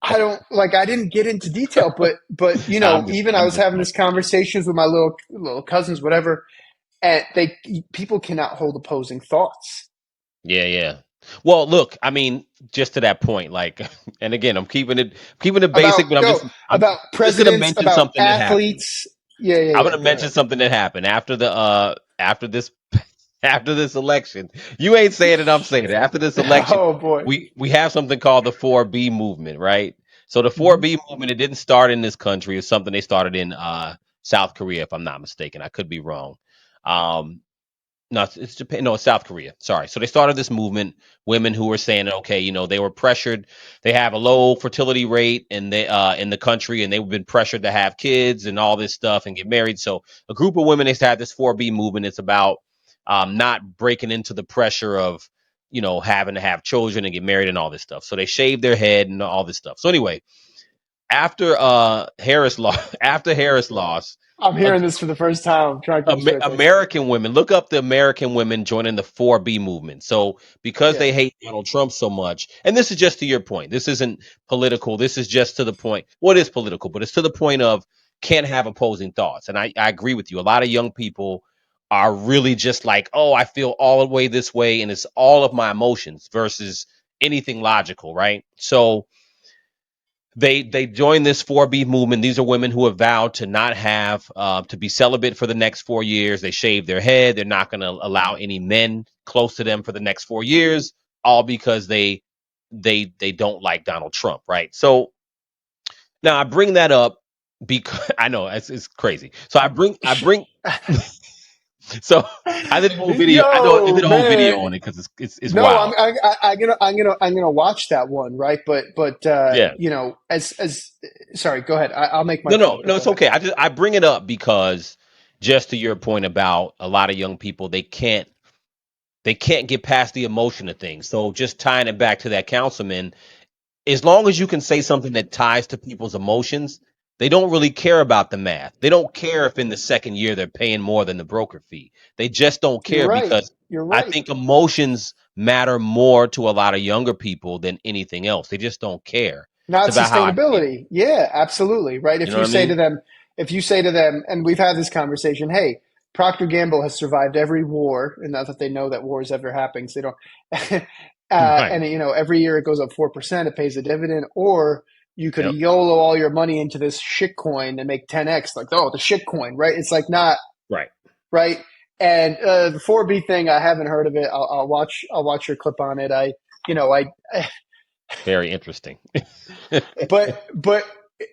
I didn't get into detail, but I was having this conversations with my little cousins, whatever, and people cannot hold opposing thoughts. Yeah, yeah. Well, look, I mean, just to that point, and again, I'm keeping it basic, but I'm about just gonna presidents, mention about something athletes. I'm gonna mention something that happened after this after this election. You ain't saying it, I'm saying it. After this election, oh boy, we have something called the 4B movement, right? So the 4B movement, it didn't start in this country. It's something they started in South Korea, if I'm not mistaken. I could be wrong. No, it's Japan. No, it's South Korea. Sorry. So they started this movement. Women who were saying, okay, they were pressured. They have a low fertility rate in the country, and they've been pressured to have kids and all this stuff and get married. So a group of women, they had this 4B movement. It's about not breaking into the pressure of having to have children and get married and all this stuff. So they shaved their head and all this stuff. So anyway, after Harris lost. I'm hearing this for the first time. I'm trying to American women, look up the American women joining the 4B movement. So because they hate Donald Trump so much, and this is just to your point, this isn't political. This is just to the point. Well, it is political, but it's to the point of can't have opposing thoughts. And I agree with you. A lot of young people are really just like, oh, I feel all the way this way, and it's all of my emotions versus anything logical, right? So they joined this 4B movement. These are women who have vowed to not have to be celibate for the next 4 years. They shave their head. They're not going to allow any men close to them for the next 4 years, all because they don't like Donald Trump, right? So now I bring that up because I know it's crazy. So I bring so I did a whole video. I did a whole video on it because it's no, wild. I'm gonna watch that one, right? But as sorry, go ahead. I'll make my no, it's okay. I bring it up because just to your point about a lot of young people, they can't get past the emotion of things. So just tying it back to that councilman, as long as you can say something that ties to people's emotions, they don't really care about the math. They don't care if in the second year they're paying more than the broker fee. They just don't care because I think emotions matter more to a lot of younger people than anything else. They just don't care. Not sustainability. Yeah, absolutely. Right. If you say to them, and we've had this conversation, hey, Procter & Gamble has survived every war, and not that they know that wars ever happen, so they don't. Right. And every year it goes up 4%. It pays a dividend, or you could Yep. YOLO all your money into this shit coin and make 10x. Like, oh, the shit coin, right? It's like not Right. right. And the 4B thing, I haven't heard of it. I'll watch. I'll watch your clip on it. Very interesting. But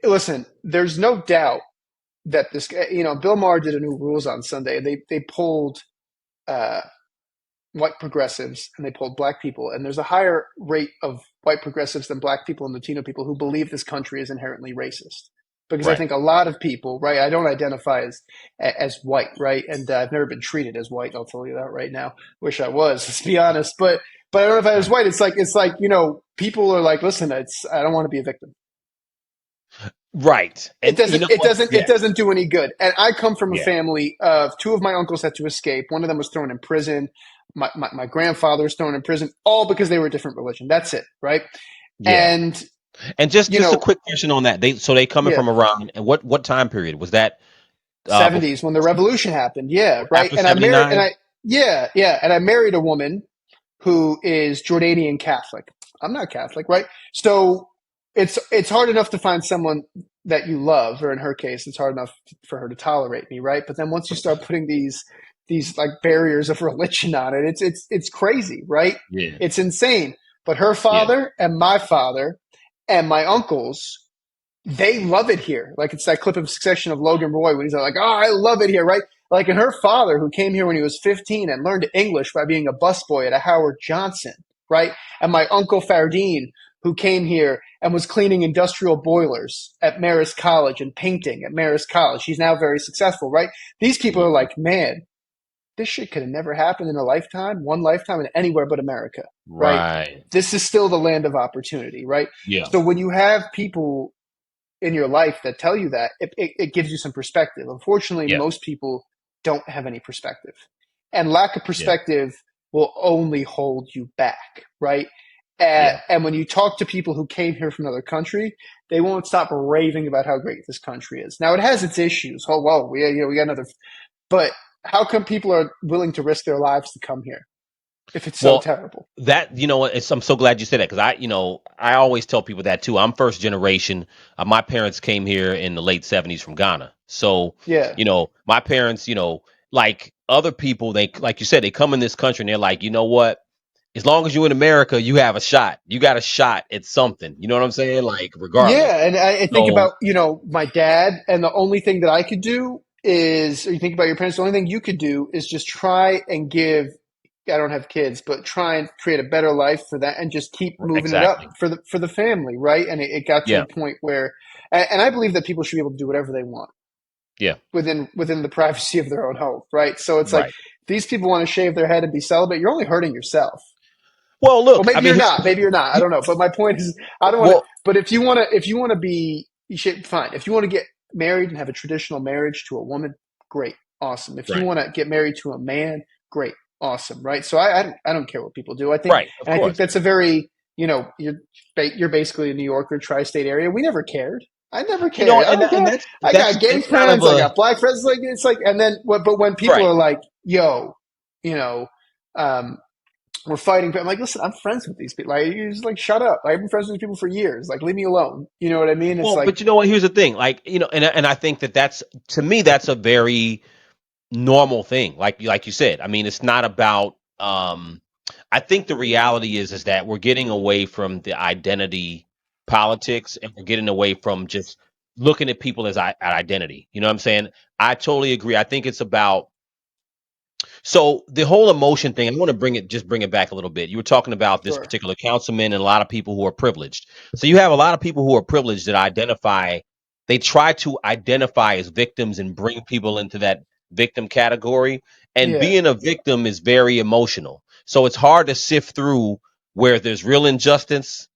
listen, there's no doubt that this. Bill Maher did a new rules on Sunday. They pulled white progressives and they pulled black people, and there's a higher rate of white progressives than black people and Latino people who believe this country is inherently racist. Because I Right. think a lot of people, right? I don't identify as white, right? And I've never been treated as white. I'll tell you that right now. Wish I was, let's be honest. But I don't know if I was white. It's like people are like, listen, I don't want to be a victim. Right. And It doesn't do any good. And I come from a Yeah. family of two of my uncles had to escape. One of them was thrown in prison. My grandfather was thrown in prison, all because they were a different religion. That's it, right? Yeah. And just a quick question on that. They coming from around, and what time period was that? 70s when the revolution happened. Yeah, right. After And I married 79? and I married a woman who is Jordanian Catholic. I'm not Catholic, right? So it's hard enough to find someone that you love, or in her case, it's hard enough for her to tolerate me, right? But then once you start putting these like barriers of religion on it, it's crazy, right? Yeah. It's insane. But her father and my father and my uncles, they love it here. Like it's that clip of Succession of Logan Roy when he's like, "Oh, I love it here," right? Like, and her father, who came here when he was 15 and learned English by being a busboy at a Howard Johnson, right? And my uncle Fardine, who came here and was cleaning industrial boilers at Marist College and painting at Marist College. He's now very successful, right? These people are like, man, this shit could have never happened in one lifetime in anywhere but America, right? This is still the land of opportunity, right? Yeah. So when you have people in your life that tell you that, it gives you some perspective. Unfortunately, most people don't have any perspective, and lack of perspective will only hold you back, right? And when you talk to people who came here from another country, they won't stop raving about how great this country is. Now, it has its issues. Oh, well, we got another, but how come people are willing to risk their lives to come here if it's so terrible? That, I'm so glad you said that, because I always tell people that too. I'm first generation. My parents came here in the late 70s from Ghana. So, my parents, like other people, they, like you said, they come in this country and they're like, you know what? As long as you're in America, you have a shot. You got a shot at something. You know what I'm saying? Like, regardless. Yeah, and I think about, my dad, and the only thing that I could do is, or you think about your parents, the only thing you could do is just try and give, I don't have kids, but try and create a better life for that and just keep moving it up for the family, right? And it got to a point where, and I believe that people should be able to do whatever they want. Yeah. Within the privacy of their own home, right? So it's like, these people want to shave their head and be celibate. You're only hurting yourself. Well, look, maybe you're not. Maybe you're not. I don't know. But my point is, I don't want to. But if you want to be, you should fine. If you want to get married and have a traditional marriage to a woman, great, awesome. If you want to get married to a man, great, awesome, right? So I don't care what people do. I think, I think that's a very, you're basically a New Yorker, tri-state area. We never cared. I never cared. I got gay friends. I got black friends. Like it's like, and then, but when people are like, "Yo, we're fighting," I'm like, listen, I'm friends with these people. Like, you just like, shut up. I've been friends with these people for years. Like, leave me alone. You know what I mean? It's but you know what? Here's the thing. Like, and I think that's, to me, that's a very normal thing. Like you said, I mean, it's not about, I think the reality is that we're getting away from the identity politics, and we're getting away from just looking at people as identity. You know what I'm saying? I totally agree. I think it's about, so the whole emotion thing, I want to bring it back a little bit. You were talking about this particular councilman and a lot of people who are privileged. So you have a lot of people who are privileged that they try to identify as victims and bring people into that victim category. And being a victim is very emotional. So it's hard to sift through where there's real injustice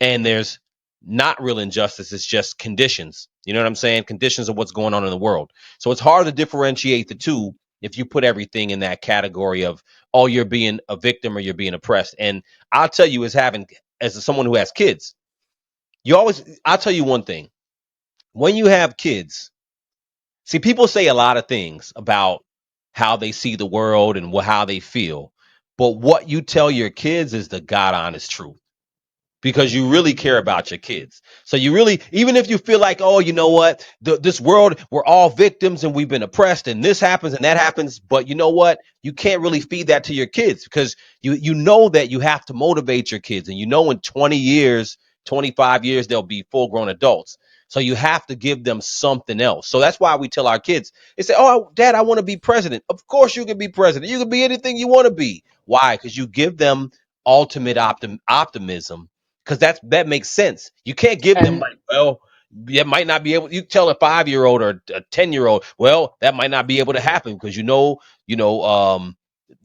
and there's not real injustice. It's just conditions. You know what I'm saying? Conditions of what's going on in the world. So it's hard to differentiate the two if you put everything in that category of, oh, you're being a victim or you're being oppressed. And I'll tell you, as someone who has kids, I'll tell you one thing. When you have kids, see, people say a lot of things about how they see the world and how they feel. But what you tell your kids is the God honest truth. because you really care about your kids. So you really, even if you feel like, oh, you know what, this world, we're all victims and we've been oppressed and this happens and that happens, but you know what, you can't really feed that to your kids because you know that you have to motivate your kids, and you know in 20 years, 25 years, they'll be full grown adults. So you have to give them something else. So that's why we tell our kids, they say, oh, Dad, I want to be president. Of course you can be president. You can be anything you want to be. Why? Because you give them ultimate optimism, because that makes sense. You can't give them And like, well, you might not be able. You tell a 5-year-old or a 10-year-old, well, that might not be able to happen because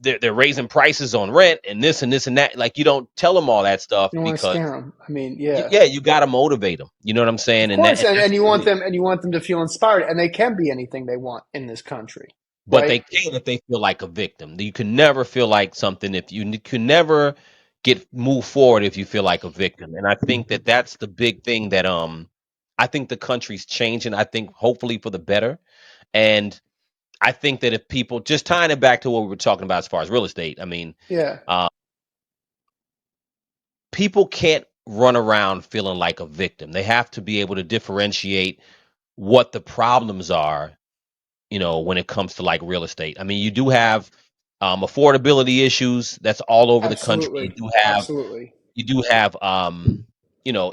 they're raising prices on rent and this and this and that. Like you don't tell them all that stuff you don't want to because scare them. I mean, yeah. yeah, you got to motivate them. You know what I'm Of saying? And course, and, that's and you what want it is. them to feel inspired, and they can be anything they want in this country, But right? they can if they feel like a victim. You can never feel like something if you can never get move forward if you feel like a victim. And I think that that's the big thing that I think the country's changing. I think hopefully for the better. And I think that if people just tying it back to what we were talking about as far as real estate, I mean, Yeah. uh, people can't run around feeling like a victim. They have to be able to differentiate what the problems are, when it comes to like real estate. I mean, you do have affordability issues that's all over the country. Absolutely. Absolutely. You do have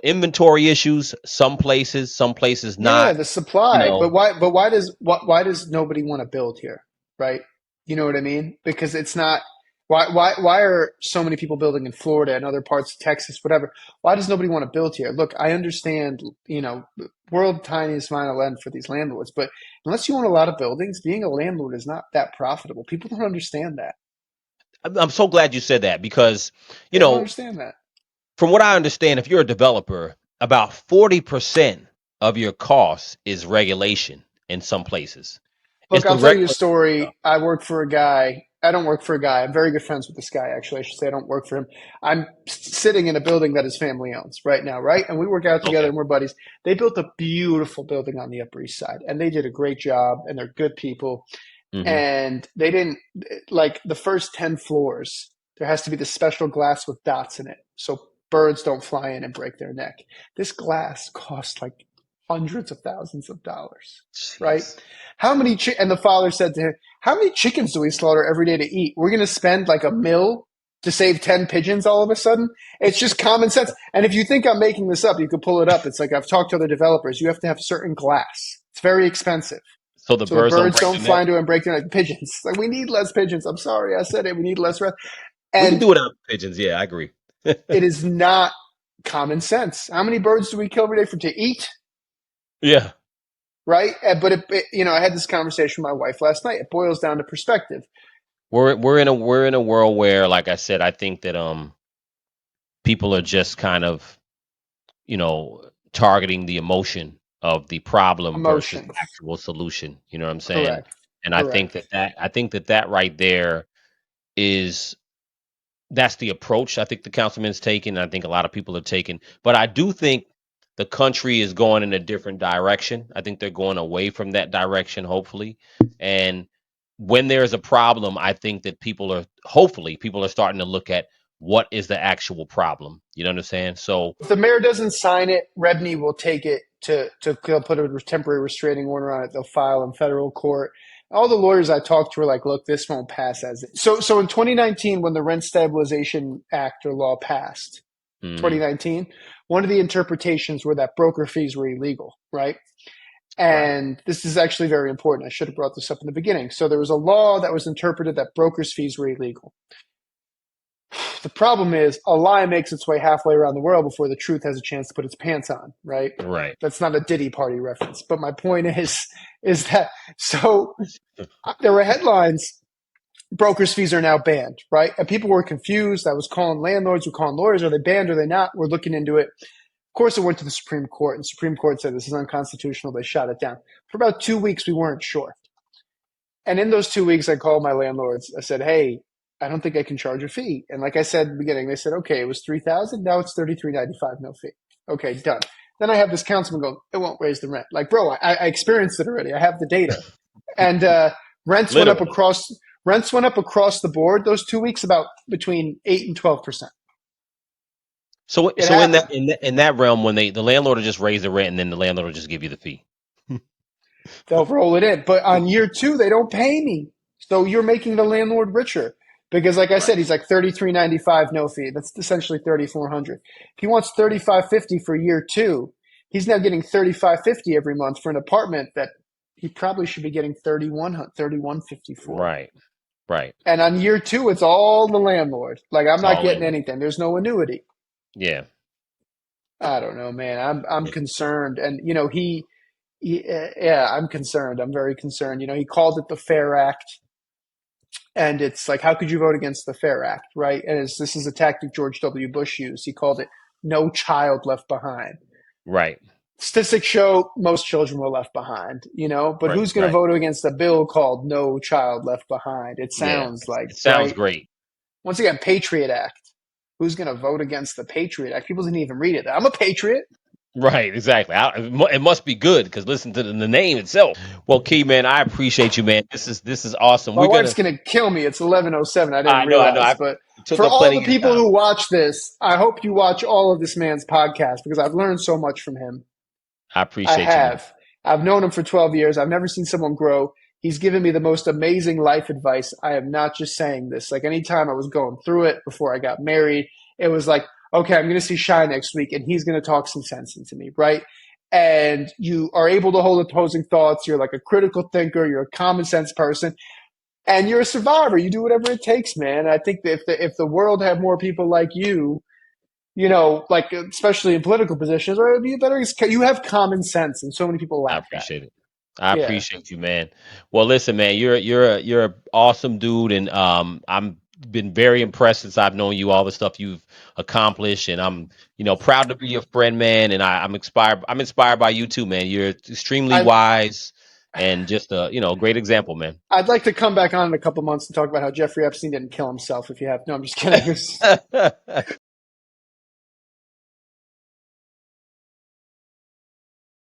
inventory issues some places Yeah, not, the you supply. But know. why does nobody want to build here? Right? You know what I mean? Because it's not why are so many people building in Florida and other parts of Texas, whatever? Why does nobody want to build here? Look, I understand, world tiniest amount of land for these landlords, but unless you own a lot of buildings, being a landlord is not that profitable. People don't understand that. I'm so glad you said that because, you They don't know, understand that. from what I understand, if you're a developer, about 40% of your cost is regulation in some places. It's Look, the I'll tell you a regular story. stuff. I work for a guy. I don't work for a guy. I'm very good friends with this guy, actually. I should say I don't work for him. I'm sitting in a building that his family owns right now, right? And we work out together Okay. and we're buddies. They built a beautiful building on the Upper East Side, and they did a great job, and they're good people. Hmm. And they didn't, like the first 10 floors, there has to be this special glass with dots in it so birds don't fly in and break their neck. This glass cost like hundreds of thousands of dollars, right? Jeez. And the father said to him, how many chickens do we slaughter every day to eat? We're going to spend like a mill to save 10 pigeons all of a sudden? It's just common sense. And if you think I'm making this up, you could pull it up. It's like I've talked to other developers. You have to have certain glass. It's very expensive. So the So the birds don't birds break don't the fly net. into it and break their neck. Pigeons. Like, we need less pigeons. I'm sorry, I said it. We need less rest. We can And do without pigeons. Yeah, I agree. it is not common sense. How many birds do we kill every day to eat? Yeah. Right? But I had this conversation with my wife last night. It boils down to perspective. We're in a world where, like I said, I think that people are just kind of, targeting the emotion of the problem versus the Emotions. actual solution. You know what I'm saying? Correct. And Correct. I think that right there is that's the approach I think the councilman's taking. I think a lot of people are taking, but I do think the country is going in a different direction. I think they're going away from that direction, hopefully. And when there's a problem, I think that hopefully people are starting to look at what is the actual problem. You know what I'm saying? So If the mayor doesn't sign it, Rebney will take it they'll put a temporary restraining order on it. They'll file in federal court. All the lawyers I talked to were like, look, this won't pass as it. So in 2019, when the Rent Stabilization Act or law passed, mhm, 2019, one of the interpretations were that broker fees were illegal, right? right. And this is actually very important. I should have brought this up in the beginning. So there was a law that was interpreted that brokers' fees were illegal. The problem is a lie makes its way halfway around the world before the truth has a chance to put its pants on, right? Right. That's not a Diddy Party reference. But my point is that so there were headlines, brokers' fees are now banned, right? And people were confused. I was calling landlords, we're calling lawyers, are they banned, are they not? We're looking into it. Of course, it went to the Supreme Court, and the Supreme Court said this is unconstitutional. They shot it down. For about 2 weeks, we weren't sure. And in those 2 weeks, I called my landlords. I said, hey, I don't think I can charge a fee. And like I said in the beginning, they said, okay, it was $3,000. Now it's $33.95, no fee. Okay, done. Then I have this councilman go, it won't raise the rent. Like, bro, I experienced it already. I have the data. And rents went up Literally. across the board those 2 weeks about between 8 and 12%. So It so happened. in that realm, when the landlord will just raise the rent and then the landlord will just give you the fee. They'll roll it in. But on year two, they don't pay me. So you're making the landlord richer. Because like I Right. said, he's like $33.95 no fee. That's essentially $3,400. If he wants $35.50 for year two, he's now getting $35.50 every month for an apartment that he probably should be getting $31.50 for. Right. Right. And on year two, it's all the landlord. Like I'm It's not all getting landlord. anything. There's no annuity. Yeah. I don't know, man. I'm Yeah. concerned, and yeah, I'm concerned. I'm very concerned. He called it the Fair Act, and it's like, how could you vote against the Fair Act, right? And this is a tactic George W. Bush used. He called it "No Child Left Behind." Right. Statistics show most children were left behind, but Right. who's going to Right. vote against a bill called "No Child Left Behind"? It Yeah. sounds like, It sounds right? great. Once again, Patriot Act. Who's going to vote against the Patriot Act? People didn't even read it. I'm a patriot. Right, exactly. It must be good because listen to the name itself. Well, Key man, I appreciate you, man. This is awesome. My We're wife's gonna. going to kill me. It's 11:07. I didn't I know. realize. I But took for up all plenty the of your people time. who watch this, I hope you watch all of this man's podcast because I've learned so much from him. I I appreciate you, man. have. I've known him for 12 years. I've never seen someone grow. He's given me the most amazing life advice. I am not just saying this. Like anytime I was going through it before I got married, it was like, okay, I'm going to see Shy next week and he's going to talk some sense into me, right? And you are able to hold opposing thoughts. You're like a critical thinker. You're a common sense person and you're a survivor. You do whatever it takes, man. I think that if the world had more people like you, like especially in political positions, or you better, you have common sense, and so many people I lack that. appreciate it. I Yeah, appreciate you, man. Well, listen, man, you're a awesome dude, and I'm been very impressed since I've known you. All the stuff you've accomplished, and I'm proud to be your friend, man. And I'm inspired. I'm inspired by you too, man. You're extremely I wise and just a great example, man. I'd like to come back on in a couple months and talk about how Jeffrey Epstein didn't kill himself. If you have, no, I'm just kidding.